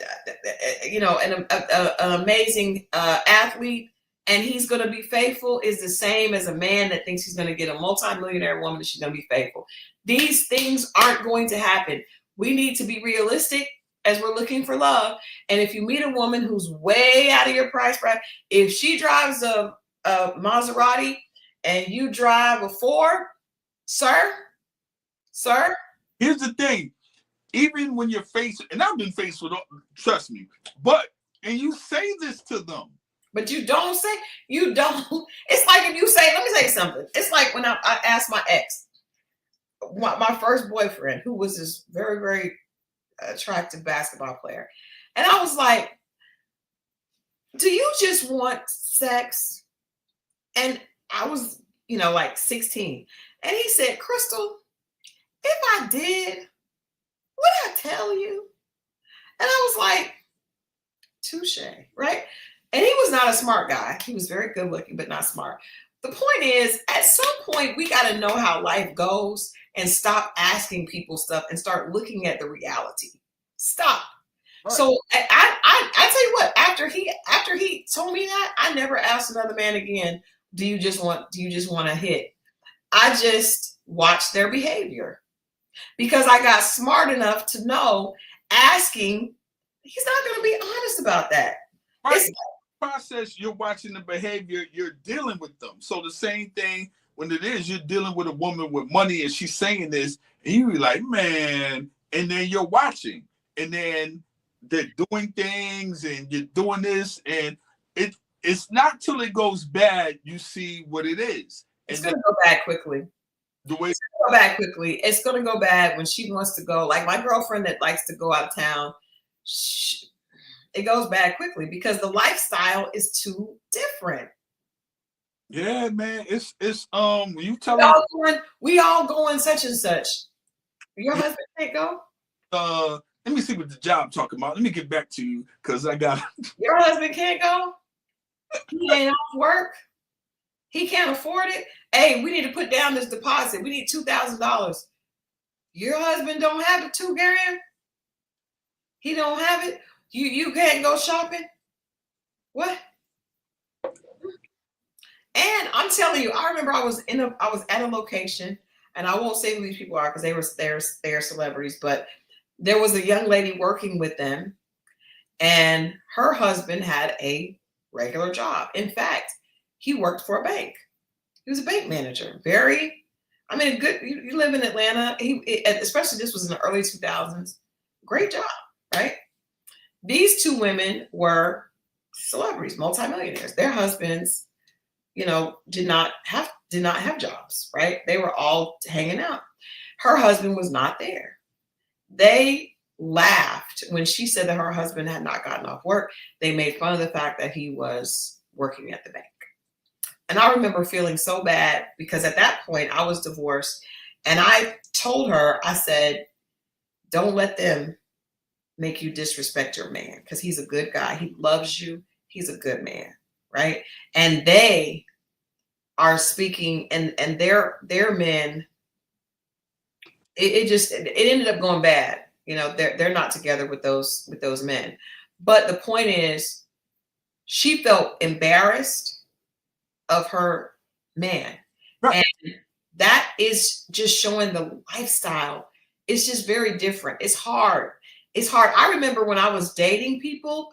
amazing athlete, and he's going to be faithful, is the same as a man that thinks he's going to get a multimillionaire woman and she's going to be faithful. These things aren't going to happen. We need to be realistic as we're looking for love. And if you meet a woman who's way out of your price bracket, if she drives a Maserati and you drive a Ford, sir, Here's the thing. Even when you're faced, and I've been faced with, trust me, and you say this to them. But you don't. It's like if you say, let me say something. It's like when I asked my ex, my first boyfriend, who was this very, very attractive basketball player. And I was like, do you just want sex? And I was, like 16. And he said, Christal, if I did, would I tell you? And I was like, touche, right? And he was not a smart guy. He was very good looking, but not smart. The point is, at some point, we got to know how life goes and stop asking people stuff and start looking at the reality. Stop. Right. So I tell you what, after he told me that, I never asked another man again, do you just want to hit? I just watched their behavior because I got smart enough to know asking, he's not going to be honest about that. Right. Process, you're watching the behavior, you're dealing with them. So the same thing when it is, you're dealing with a woman with money and she's saying this, and you be like, man, and then you're watching, and then they're doing things and you're doing this, and it's not till it goes bad you see what it is. It's going to go bad quickly. It's going to go bad quickly. It's going to go bad when she wants to go, like my girlfriend that likes to go out of town. It goes bad quickly because the lifestyle is too different. Yeah, man. It's you tell me we all going such and such. Your husband can't go? Let me see what the job talking about. Let me get back to you because I got your husband can't go? He ain't off work. He can't afford it. Hey, we need to put down this deposit. We need $2,000. Your husband don't have it $2 grand? He don't have it? You can't go shopping? What? And I'm telling you, I remember I was at a location, and I won't say who these people are because they're celebrities, but there was a young lady working with them, and her husband had a regular job. In fact, he worked for a bank. He was a bank manager. You live in Atlanta. Especially this was in the early 2000s. Great job, right? These two women were celebrities, multimillionaires. Their husbands, did not have jobs, right? They were all hanging out. Her husband was not there. They laughed when she said that her husband had not gotten off work. They made fun of the fact that he was working at the bank. And I remember feeling so bad because at that point I was divorced, and I told her, I said, don't let them make you disrespect your man because he's a good guy. He loves you. He's a good man, right? And they are speaking, and their men. It ended up going bad. They're not together with those men. But the point is, she felt embarrassed of her man, right. And that is just showing the lifestyle. It's just very different. It's hard. I remember when I was dating people,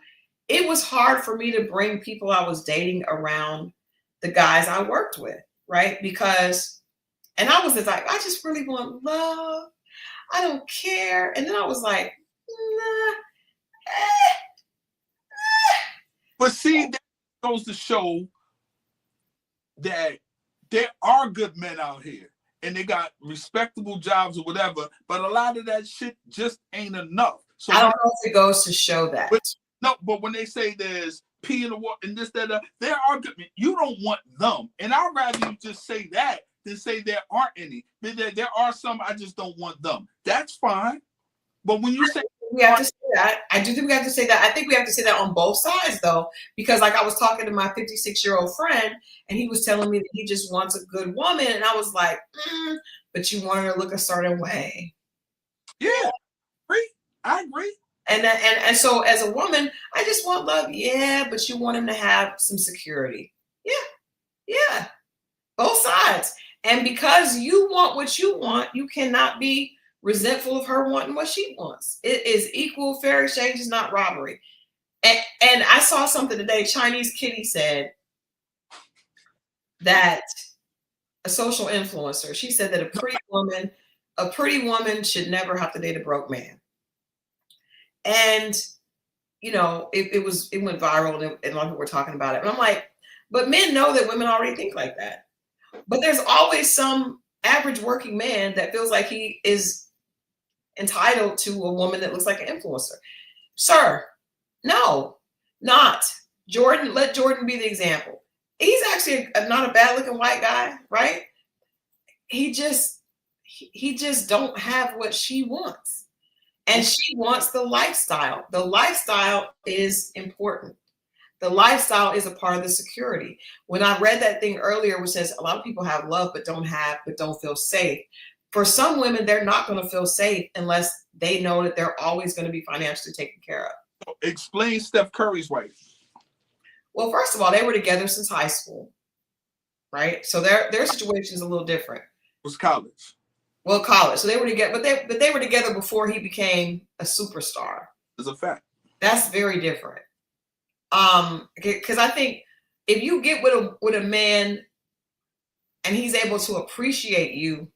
it was hard for me to bring people I was dating around the guys I worked with, right? Because, and I was just like, I just really want love. I don't care. And then I was like, nah. But see, that goes to show that there are good men out here and they got respectable jobs or whatever, but a lot of that shit just ain't enough. So I don't know if it goes to show that. But when they say there's pee in the water and this, that, there are good men. You don't want them. And I'd rather you just say that than say there aren't any. There are some, I just don't want them. That's fine. But when you say we have to say that, I do think we have to say that. I think we have to say that on both sides, though, because like I was talking to my 56-year-old friend, and he was telling me that he just wants a good woman, and I was like, but you want her to look a certain way. Yeah, I agree. And so as a woman, I just want love. Yeah, but you want him to have some security. Yeah, both sides. And because you want what you want, you cannot be resentful of her wanting what she wants. It is equal, fair exchange is not robbery. And I saw something today. Chinese Kitty said that a social influencer, she said that a pretty woman should never have to date a broke man. And you know, it went viral, and a lot of people were talking about it. And I'm like, but men know that women already think like that. But there's always some average working man that feels like he is entitled to a woman that looks like an influencer. Sir, no, not Jordan. Let Jordan be the example. He's actually not a bad looking white guy, right? He just don't have what she wants. And she wants the lifestyle. The lifestyle is important. The lifestyle is a part of the security. When I read that thing earlier, which says a lot of people have love but don't feel safe. For some women, they're not going to feel safe unless they know that they're always going to be financially taken care of. Explain Steph Curry's wife. Well, first of all, they were together since high school, right? So their situation is a little different. It was college. Well, college. So they were together, but they were together before he became a superstar. It's a fact. That's very different. Because I think if you get with a man and he's able to appreciate you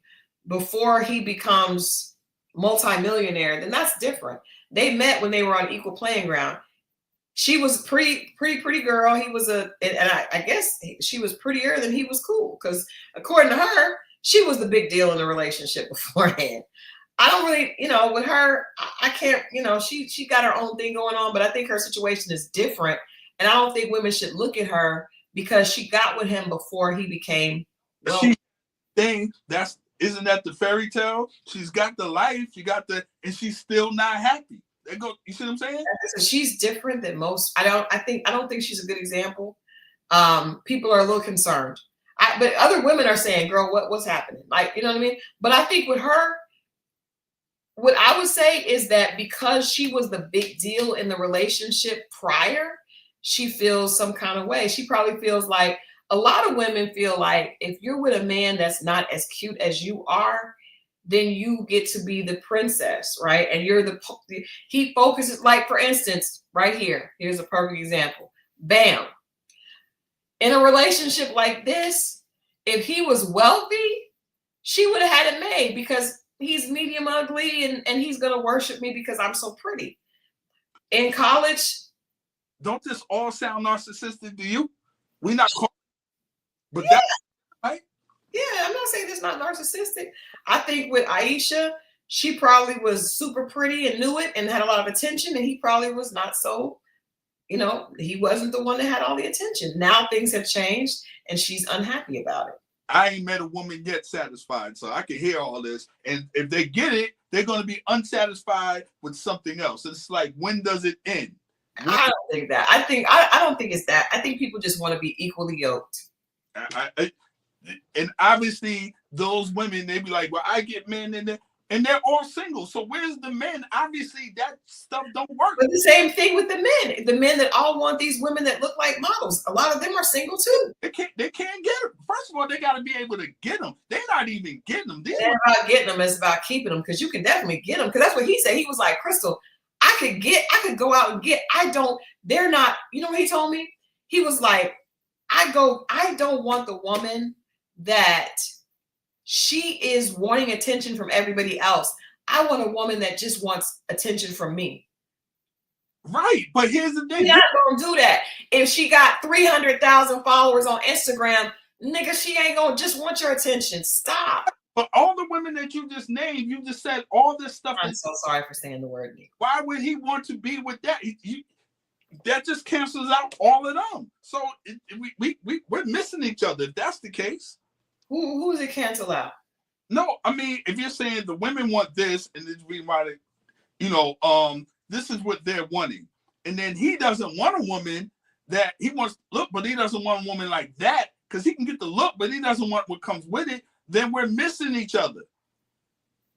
before he becomes multimillionaire, then that's different. They met when they were on equal playing ground. She was pretty girl. He was and I guess she was prettier than he was cool, because according to her, she was the big deal in the relationship beforehand. I don't really, with her, I can't, she got her own thing going on, but I think her situation is different. And I don't think women should look at her because she got with him before he became wealthy. Isn't that the fairy tale? She's got the life, and she's still not happy. You see what I'm saying? So she's different than most. I don't think she's a good example. People are a little concerned. But other women are saying, girl, what's happening? Like, you know what I mean? But I think with her, what I would say is that because she was the big deal in the relationship prior, she feels some kind of way. She probably feels like a lot of women feel like if you're with a man that's not as cute as you are, then you get to be the princess, right? And he focuses, like, for instance, right here, here's a perfect example. Bam. In a relationship like this, if he was wealthy, she would have had it made because he's medium ugly and he's going to worship me because I'm so pretty. In college. Don't this all sound narcissistic to you? We're not calling, but yeah. That's right. Yeah, I'm not saying it's not narcissistic. I think with Aisha, she probably was super pretty and knew it and had a lot of attention, and he probably was not so, he wasn't the one that had all the attention. Now things have changed and she's unhappy about it. I ain't met a woman yet satisfied, so I can hear all this. And if they get it, they're going to be unsatisfied with something else. It's like, when does it end? I don't think that. I don't think it's that. I think people just want to be equally yoked. And obviously, those women, they be like, well, I get men and they're all single. So where's the men? Obviously, that stuff don't work. But the same thing with the men. The men that all want these women that look like models. A lot of them are single too. They can't get them. First of all, they got to be able to get them. They're not even getting them. It's not about getting them. It's about keeping them, because you can definitely get them. Because that's what he said. He was like, Christal, I could go out and get. They're not. You know what he told me? He was like, I don't want the woman that she is wanting attention from everybody else. I want a woman that just wants attention from me. Right, but here's the thing. You're not gonna do that. If she got 300,000 followers on Instagram, nigga, she ain't gonna just want your attention. Stop. But all the women that you just named, you just said all this stuff. I'm so sorry for saying the word nigga. Why would he want to be with that? That just cancels out all of them. So we're missing each other if that's the case. Who's it cancel out? No, I mean, if you're saying the women want this and this reason why this is what they're wanting. And then he doesn't want a woman that he wants look, but he doesn't want a woman like that because he can get the look, but he doesn't want what comes with it. Then we're missing each other.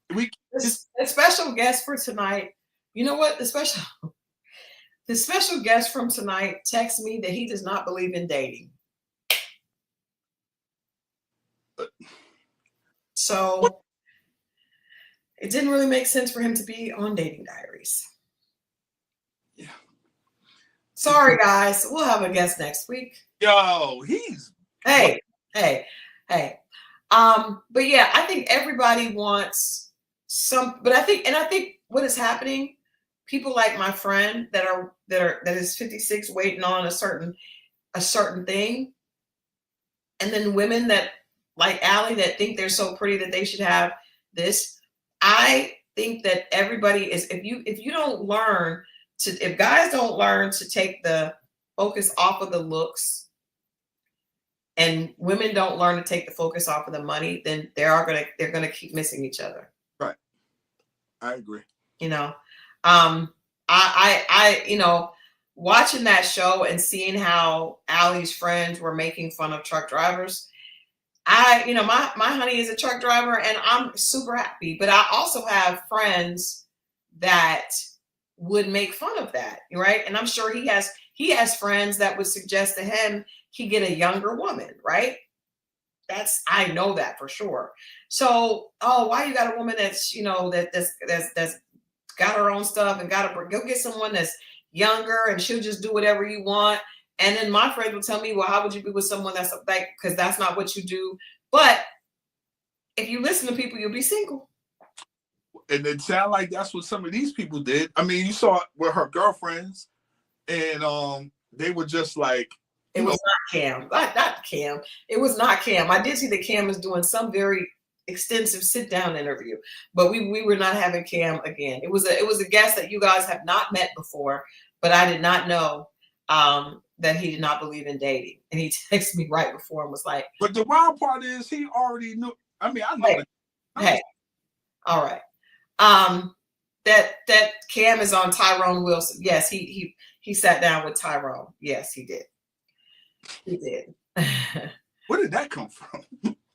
The special guest for tonight. You know what? The special guest from tonight texts me that he does not believe in dating. So it didn't really make sense for him to be on Dating Diaries. Yeah. Sorry, guys. We'll have a guest next week. Yo, he's hey. But yeah, I think everybody wants some. But I think what is happening, people like my friend that is 56 waiting on a certain thing, and then women that like Allie that think they're so pretty that they should have this. I think that everybody is if guys don't learn to take the focus off of the looks and women don't learn to take the focus off of the money, then they're gonna keep missing each other. Right. I agree. I watching that show and seeing how Allie's friends were making fun of truck drivers. My honey is a truck driver and I'm super happy, but I also have friends that would make fun of that, right? And I'm sure he has friends that would suggest to him he get a younger woman, right? I know that for sure. So, why you got a woman that's that's got her own stuff and go get someone that's younger and she'll just do whatever you want. And then my friends will tell me, well, how would you be with someone that's like, because that's not what you do. But if you listen to people, you'll be single. And it sounds like that's what some of these people did. I mean, you saw it with her girlfriends, and they were just like, it was not Cam, not Cam. It was not Cam. I did see that Cam was doing some very extensive sit-down interview, but we were not having Cam again. It was a guest that you guys have not met before, but I did not know that he did not believe in dating. And he texted me right before and was like, but the wild part is he already knew. I mean, I know. Hey, all right. That Cam is on Tyrone Wilson. Yes, he sat down with Tyrone. Yes, he did. He did. Where did that come from?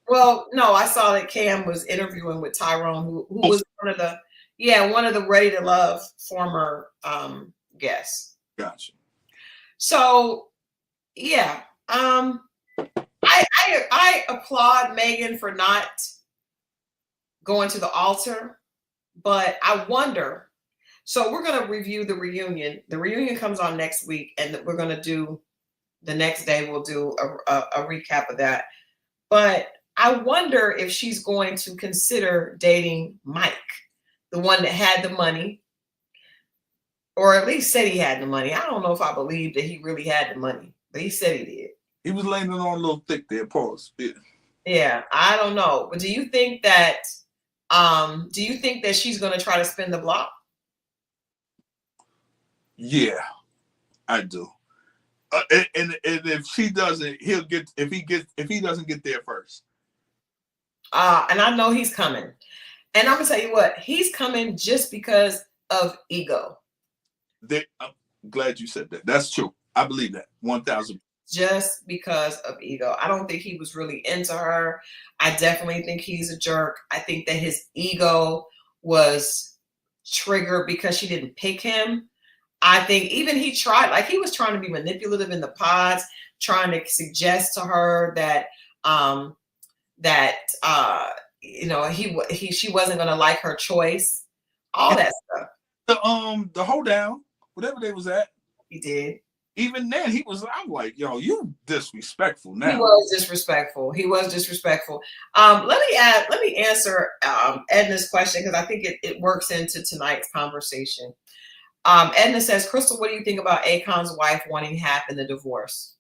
Well, no, I saw that Cam was interviewing with Tyrone, who was one of the Ready to Love former guests. Gotcha. So, yeah, I applaud Megan for not going to the altar, but I wonder. So we're going to review the reunion. The reunion comes on next week, and we're going to do the next day. We'll do a recap of that. But I wonder if she's going to consider dating Mike, the one that had the money. Or at least said he had the money. I don't know if I believe that he really had the money, but he said he did. He was laying it on a little thick there. Pause. Yeah, I don't know. But do you think that she's going to try to spin the block? Yeah, I do. And if she doesn't, if he doesn't get there first. And I know he's coming. And I'm gonna tell you what, he's coming just because of ego. I'm glad you said that. That's true. I believe that 1,000. Just because of ego. I don't think he was really into her. I definitely think he's a jerk. I think that his ego was triggered because she didn't pick him. I think even he was trying to be manipulative in the pods, trying to suggest to her that she wasn't going to like her choice. All that stuff. The hold down. Whatever they was at. He did. even then he was, I'm like, yo, you disrespectful now. He was disrespectful. He was disrespectful. Let me answer Edna's question, because I think it works into tonight's conversation. Edna says, Crystal, what do you think about Akon's wife wanting half in the divorce?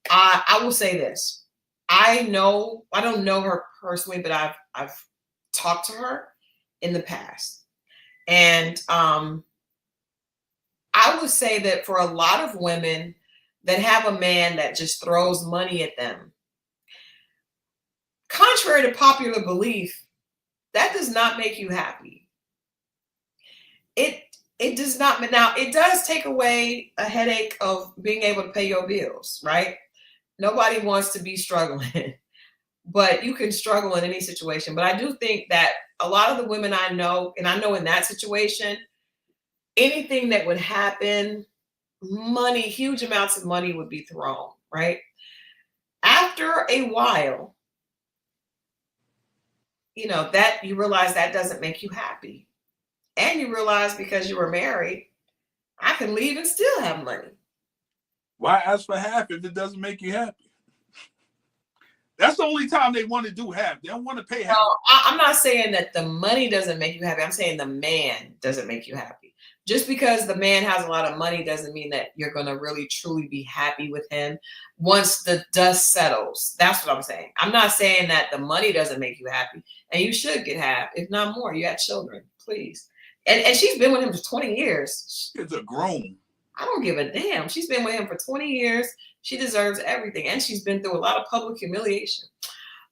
I will say this. I don't know her personally, but I've talked to her in the past. And I would say that for a lot of women that have a man that just throws money at them, contrary to popular belief, that does not make you happy. It does not. Now, it does take away a headache of being able to pay your bills, right? Nobody wants to be struggling, but you can struggle in any situation. But I do think that a lot of the women I know, and I know in that situation, anything that would happen, money, huge amounts of money would be thrown, right? After a while, that you realize that doesn't make you happy. And you realize, because you were married, I can leave and still have money. Why ask for half if it doesn't make you happy? That's the only time they want to do half. They don't want to pay half. No, I'm not saying that the money doesn't make you happy. I'm saying the man doesn't make you happy. Just because the man has a lot of money doesn't mean that you're going to really, truly be happy with him once the dust settles. That's what I'm saying. I'm not saying that the money doesn't make you happy. And you should get half, if not more. You had children, please. And she's been with him for 20 years. Kids are grown. I don't give a damn. She's been with him for 20 years. She deserves everything. And she's been through a lot of public humiliation.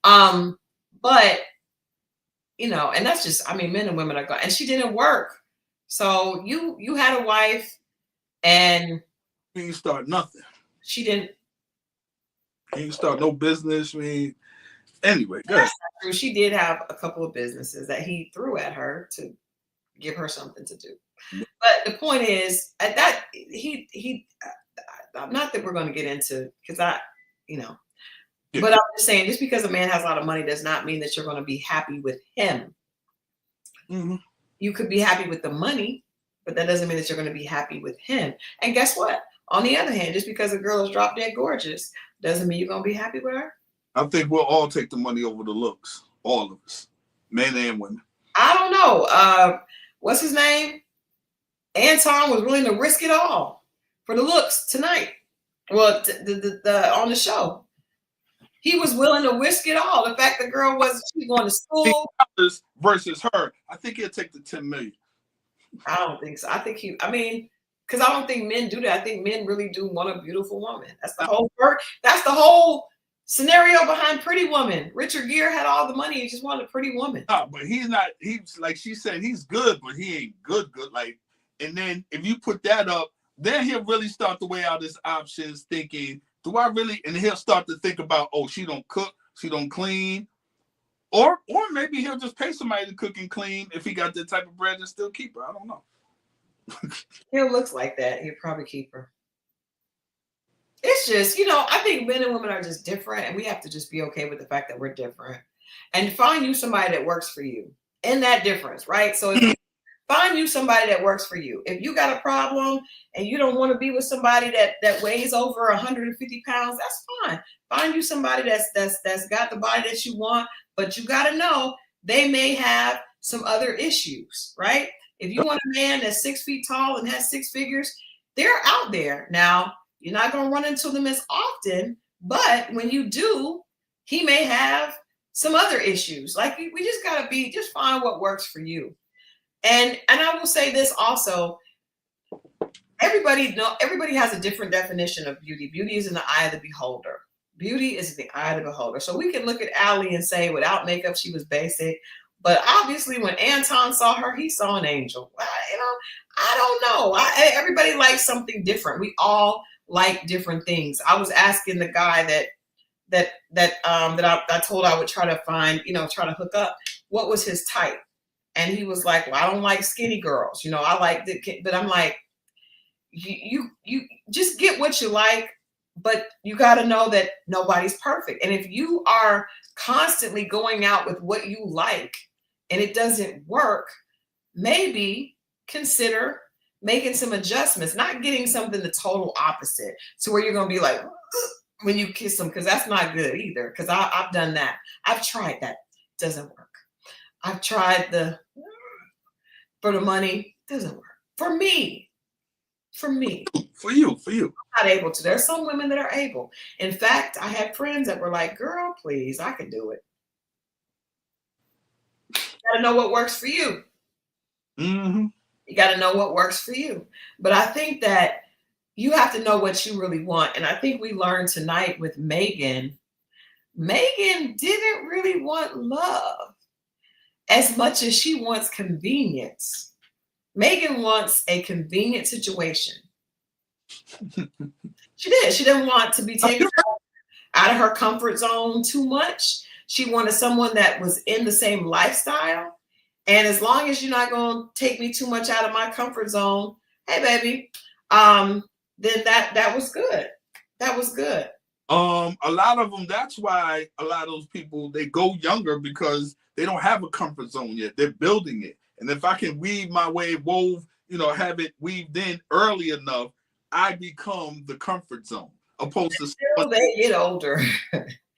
But, and that's just, men and women are gone. And she didn't work. So you had a wife, and you didn't start nothing. She didn't. You didn't start no business. Anyway, go ahead. That's not true. She did have a couple of businesses that he threw at her to give her something to do. But the point is, at that, he not that we're going to get into, because Yeah. But I'm just saying, just because a man has a lot of money does not mean that you're going to be happy with him. Mm-hmm. You could be happy with the money, but that doesn't mean that you're going to be happy with him. And guess what? On the other hand, just because a girl is drop dead gorgeous doesn't mean you're going to be happy with her. I think we'll all take the money over the looks. All of us, men and women. I don't know. What's his name? Anton was willing to risk it all for the looks tonight. Well, on the show, he was willing to risk it all. The fact the girl she going to school versus her, I think he'll take the 10 million. I don't think so. I think because I don't think men do that. I think men really do want a beautiful woman. That's the whole scenario behind Pretty Woman. Richard Gere had all the money. He just wanted a pretty woman. No, but he's not. He's like she said, he's good, but he ain't good. Like, and then if you put that up, then he'll really start to weigh out his options, thinking, do I really? And he'll start to think about, oh, she don't cook, she don't clean, or maybe he'll just pay somebody to cook and clean if he got that type of bread and still keep her. I don't know. He looks like that. He'll probably keep her. It's just, I think men and women are just different, and we have to just be okay with the fact that we're different and find you somebody that works for you in that difference, right? So if you find you somebody that works for you. If you got a problem and you don't want to be with somebody that weighs over 150 pounds, that's fine. Find you somebody that's got the body that you want, but you got to know they may have some other issues, right? If you want a man that's 6 feet tall and has six figures, they're out there. Now, you're not going to run into them as often, but when you do, he may have some other issues. Like, we just got to just find what works for you. And I will say this also, everybody has a different definition of beauty. Beauty is in the eye of the beholder. Beauty is in the eye of the beholder. So we can look at Allie and say, without makeup, she was basic. But obviously, when Anton saw her, he saw an angel. I don't know. Everybody likes something different. We all like different things. I was asking the guy that I told I would try to find, try to hook up, what was his type. And he was like, well, I don't like skinny girls. I like but I'm like, you just get what you like, but you got to know that nobody's perfect. And if you are constantly going out with what you like and it doesn't work, maybe consider making some adjustments, not getting something the total opposite to where you're going to be like, when you kiss them, because that's not good either. Because I've done that. I've tried that. Doesn't work. I've tried the for the money. Doesn't work. For me. For me. For you. I'm not able to. There's some women that are able. In fact, I had friends that were like, girl, please, I can do it. You got to know what works for you. Mm-hmm. You got to know what works for you. But I think that you have to know what you really want. And I think we learned tonight with Megan. Megan didn't really want love as much as she wants convenience. Megan wants a convenient situation. She did. She didn't want to be taken out of her comfort zone too much. She wanted someone that was in the same lifestyle. And as long as you're not going to take me too much out of my comfort zone, hey, baby, then that was good. That was good. A lot of them, that's why a lot of those people, they go younger because they don't have a comfort zone yet. They're building it. And if I can weave my way, have it weaved in early enough, I become the comfort zone. Opposed to someone, they get older.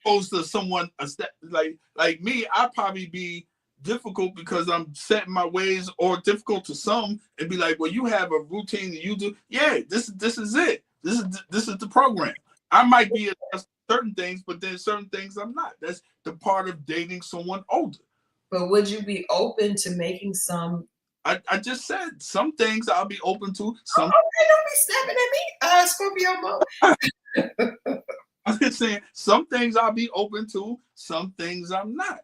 Opposed to someone like me, I'd probably be difficult because I'm setting my ways, or difficult to some, and be like, well, you have a routine that you do. Yeah, this is it. This is the program. I might be at certain things, but then certain things I'm not. That's the part of dating someone older. But would you be open to making some? I just said some things I'll be open to. Some don't be snapping at me, Scorpio Moe. I'm just saying some things I'll be open to, some things I'm not.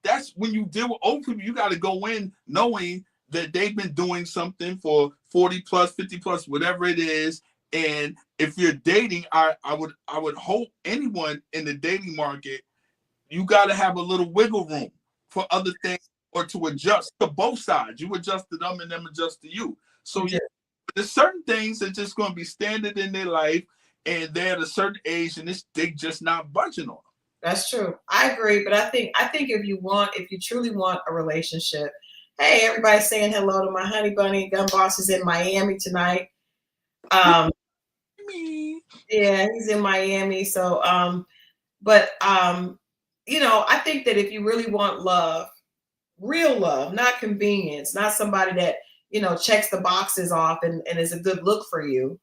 That's when you deal with old people, you got to go in knowing that they've been doing something for 40 plus, 50 plus, whatever it is. And if you're dating, I would hope anyone in the dating market, you got to have a little wiggle room for other things, or to adjust to both sides. You adjust to them and them adjust to you. So yeah, there's certain things that just going to be standard in their life, and they're at a certain age, and they just not budging on. That's true. I agree, but I think if you truly want a relationship, hey, everybody's saying hello to my honey bunny. Gun Boss is in Miami tonight. Yeah, he's in Miami. So, I think that if you really want love, real love, not convenience, not somebody that, checks the boxes off and is a good look for you,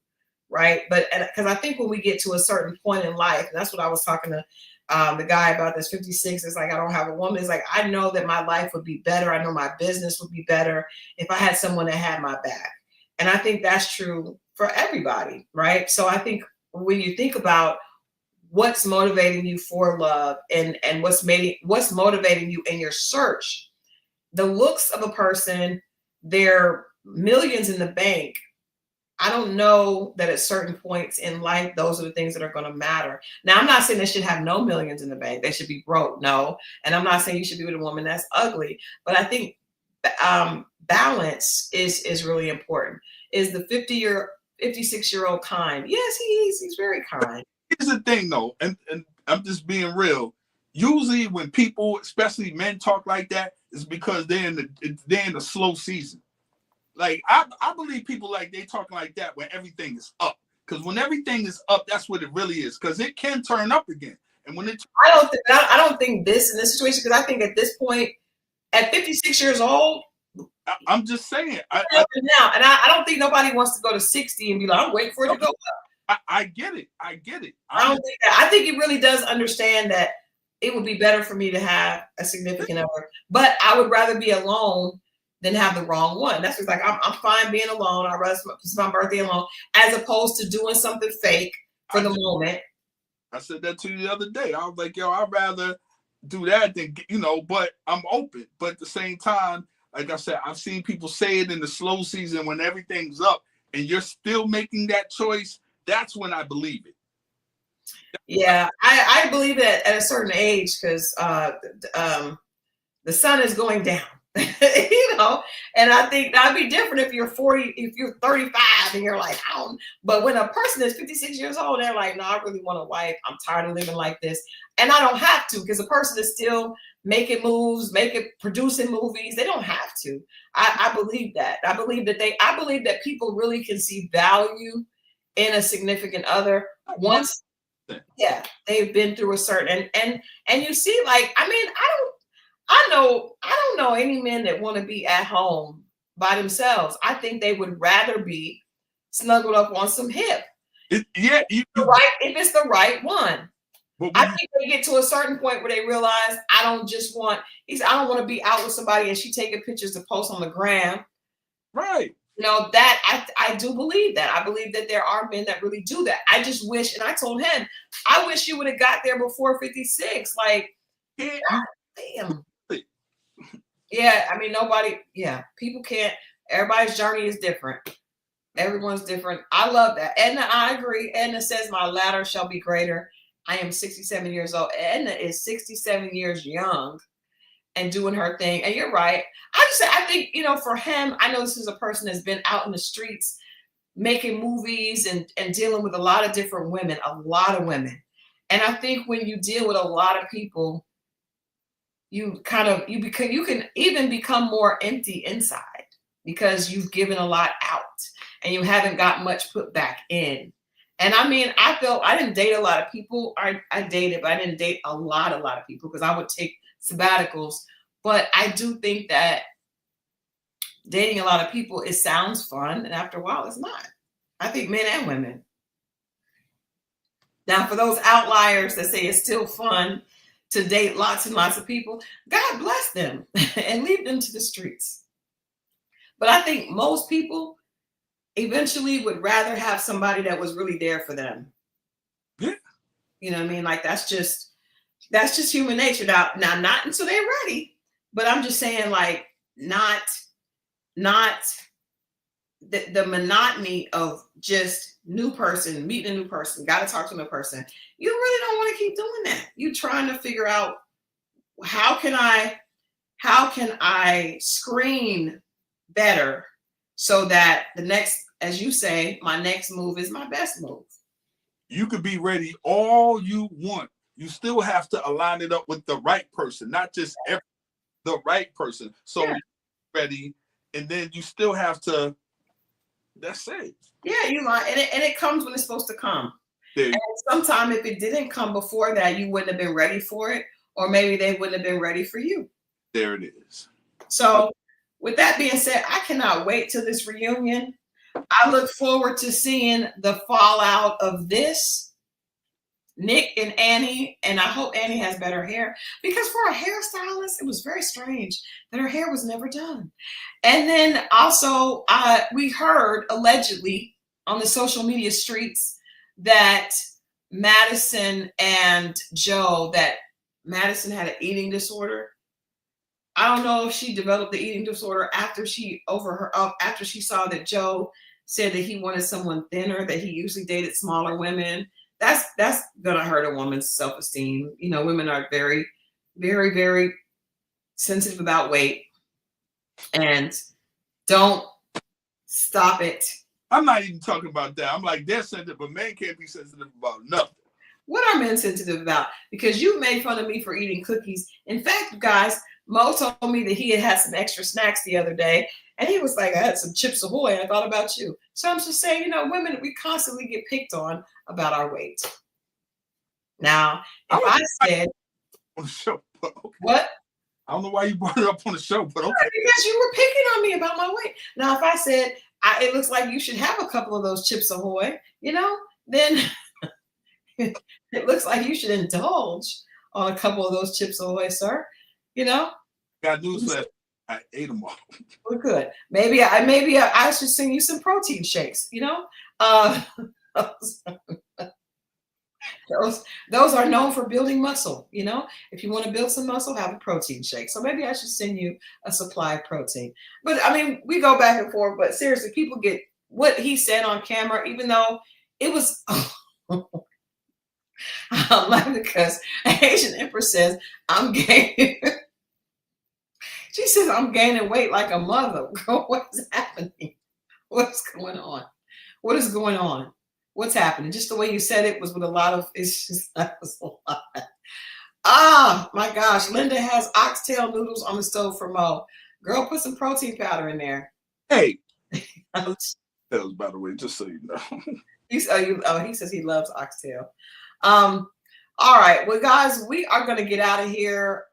right? But because I think when we get to a certain point in life, and that's what I was talking to the guy about, this 56, it's like, I don't have a woman. It's like, I know that my life would be better. I know my business would be better if I had someone that had my back. And I think that's true for everybody, right? So I think when you think about what's motivating you for love and what's motivating you in your search, the looks of a person, their millions in the bank, I don't know that at certain points in life, those are the things that are going to matter. Now, I'm not saying they should have no millions in the bank. They should be broke. No. And I'm not saying you should be with a woman that's ugly. But I think balance is really important. Is the 56-year-old kind? Yes, he's very kind. Here's the thing, though, and I'm just being real. Usually when people, especially men, talk like that, is because they're in the slow season. Like I believe people like they talking like that when everything is up. Because when everything is up, that's what it really is. Because it can turn up again. And when I don't think this in this situation, because I think at this point, at 56 years old, I'm just saying. I don't think nobody wants to go to 60 and be like, I'm waiting for it to go up. I get it. I don't think that. I think he really does understand that it would be better for me to have a significant other, but I would rather be alone than have the wrong one. That's just like, I'm fine being alone. I'd rather spend my birthday alone, as opposed to doing something fake for the moment. I said that to you the other day. I was like, yo, I'd rather do that than, but I'm open. But at the same time, like I said, I've seen people say it in the slow season when everything's up and you're still making that choice. That's when I believe it. Yeah, I believe that at a certain age, because the sun is going down. You know, and I think that'd be different if you're 40, if you're 35 and you're like, I don't, but when a person is 56 years old, they're like, no, I really want a wife. I'm tired of living like this. And I don't have to, because the person is still making moves, producing movies. They don't have to. I believe that. I believe that people really can see value in a significant other once, yeah, they've been through a certain, and you see, like, I mean, I don't know any men that want to be at home by themselves. I think they would rather be snuggled up on some hip. Yeah, if it's the right one. I think they get to a certain point where they realize, I don't want to be out with somebody and she taking pictures to post on the gram. Right. You know, that I do believe that. I believe that there are men that really do that. I just wish, and I told him, I wish you would have got there before 56. Like, God damn. Yeah, I mean, people can't, everybody's journey is different. Everyone's different. I love that. Edna, I agree. Edna says, my latter shall be greater. I am 67 years old. Edna is 67 years young and doing her thing. And you're right. I think, you know, for him, I know this is a person that's been out in the streets making movies and dealing with a lot of different women, a lot of women. And I think when you deal with a lot of people, you can even become more empty inside because you've given a lot out and you haven't got much put back in. And I mean, I didn't date a lot of people. I dated, but I didn't date a lot of people because I would take sabbaticals. But I do think that dating a lot of people, it sounds fun. And after a while, it's not. I think men and women. Now, for those outliers that say it's still fun to date lots and lots of people, God bless them and leave them to the streets. But I think most people eventually would rather have somebody that was really there for them. Yeah. You know what I mean? Like, that's just human nature. Now not until they're ready, but I'm just saying, like, not the monotony of just new person, meeting a new person, got to talk to a new person. You really don't want to keep doing that. You're trying to figure out, how can I screen better so that the next, as you say, my next move is my best move. You could be ready all you want. You still have to align it up with the right person, not just the right person. So ready, and then you still have to. That's it. Yeah, you lie, and it comes when it's supposed to come. And sometimes if it didn't come before that, you wouldn't have been ready for it, or maybe they wouldn't have been ready for you. There it is. So, with that being said, I cannot wait till this reunion. I look forward to seeing the fallout of this. Nick and Annie, and I hope Annie has better hair, because for a hairstylist, it was very strange that her hair was never done. And then also, we heard allegedly on the social media streets that Madison and Joe, that Madison had an eating disorder. I don't know if she developed the eating disorder after she saw that Joe said that he wanted someone thinner, that he usually dated smaller women. That's gonna hurt a woman's self-esteem. You know, women are very, very, very sensitive about weight, and don't stop it. I'm not even talking about that. I'm like, they're sensitive, but men can't be sensitive about nothing. What are men sensitive about? Because you made fun of me for eating cookies. In fact, guys, Mo told me that he had some extra snacks the other day, and he was like, I had some Chips Ahoy, and I thought about you. So I'm just saying, you know, women, we constantly get picked on about our weight. Now, if I said on the show, but okay. What? I don't know why you brought it up on the show, but okay. Because you were picking on me about my weight. Now, if I said it looks like you should have a couple of those Chips Ahoy, you know, then it looks like you should indulge on a couple of those Chips Ahoy, sir. You know, got news for that. I ate them all. We're good. Maybe I should send you some protein shakes. You know, those are known for building muscle. You know, if you want to build some muscle, have a protein shake. So maybe I should send you a supply of protein. But I mean, we go back and forth. But seriously, people get what he said on camera, even though it was. I'm laughing because Asian Empress says I'm gay. She says, I'm gaining weight like a mother. Girl, what is happening? What's going on? What is going on? What's happening? Just the way you said it was with a lot of, it's just, that was a lot. Ah, my gosh. Linda has oxtail noodles on the stove for Mo. Girl, put some protein powder in there. Hey, by the way, just so you know. He says he loves oxtail. All right. Well, guys, we are going to get out of here.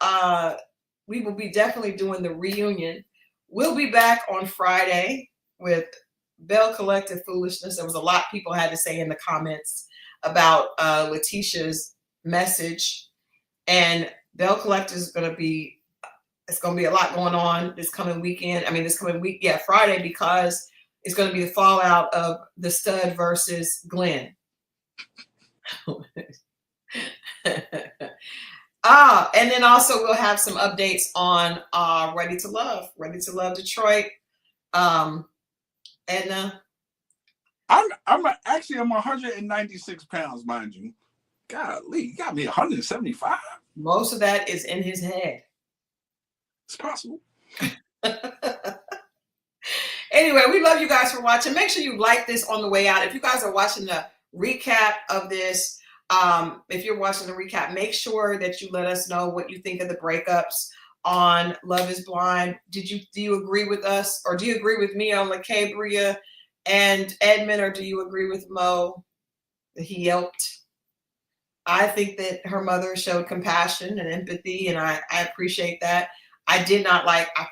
We will be definitely doing the reunion. We'll be back on Friday with Bell Collective Foolishness. There was a lot people had to say in the comments about Letitia's message. And Bell Collective is going to be, it's going to be a lot going on this coming weekend. I mean, this coming week, yeah, Friday, because it's going to be the fallout of the stud versus Glenn. And then also we'll have some updates on Ready to Love Detroit. I'm actually 196 pounds, mind you. Golly, you got me 175. Most of that is in his head. It's possible. Anyway, we love you guys for watching. Make sure you like this on the way out. If you guys are watching the recap of this, if you're watching the recap, make sure that you let us know what you think of the breakups on Love is Blind. Do you agree with us, or do you agree with me on LaCabria and Edmund, or do you agree with Mo that he helped? I think that her mother showed compassion and empathy, and I appreciate that. I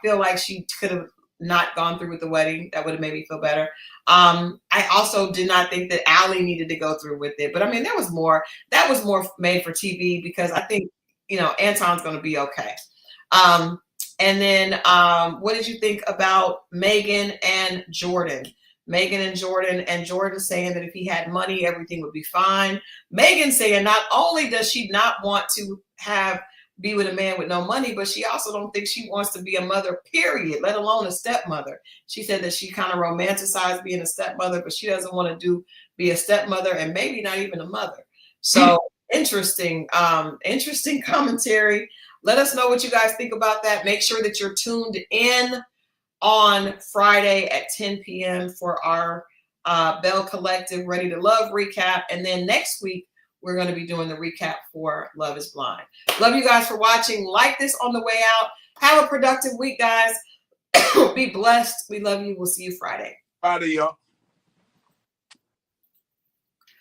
feel like she could have not gone through with the wedding. That would have made me feel better. I also did not think that Allie needed to go through with it. But I mean, that was more made for TV, because I think, Anton's going to be okay. And then what did you think about Megan and Jordan? Megan and Jordan saying that if he had money, everything would be fine. Megan saying not only does she not want to be with a man with no money, but she also don't think she wants to be a mother, period, let alone a stepmother. She said that she kind of romanticized being a stepmother, but she doesn't want to be a stepmother, and maybe not even a mother. So interesting commentary. Let us know what you guys think about that. Make sure that you're tuned in on Friday at 10 p.m. for our Bell Collective Ready to Love recap. And then next week, we're going to be doing the recap for Love is Blind. Love you guys for watching. Like this on the way out. Have a productive week, guys. Be blessed. We love you. We'll see you Friday. Friday, y'all.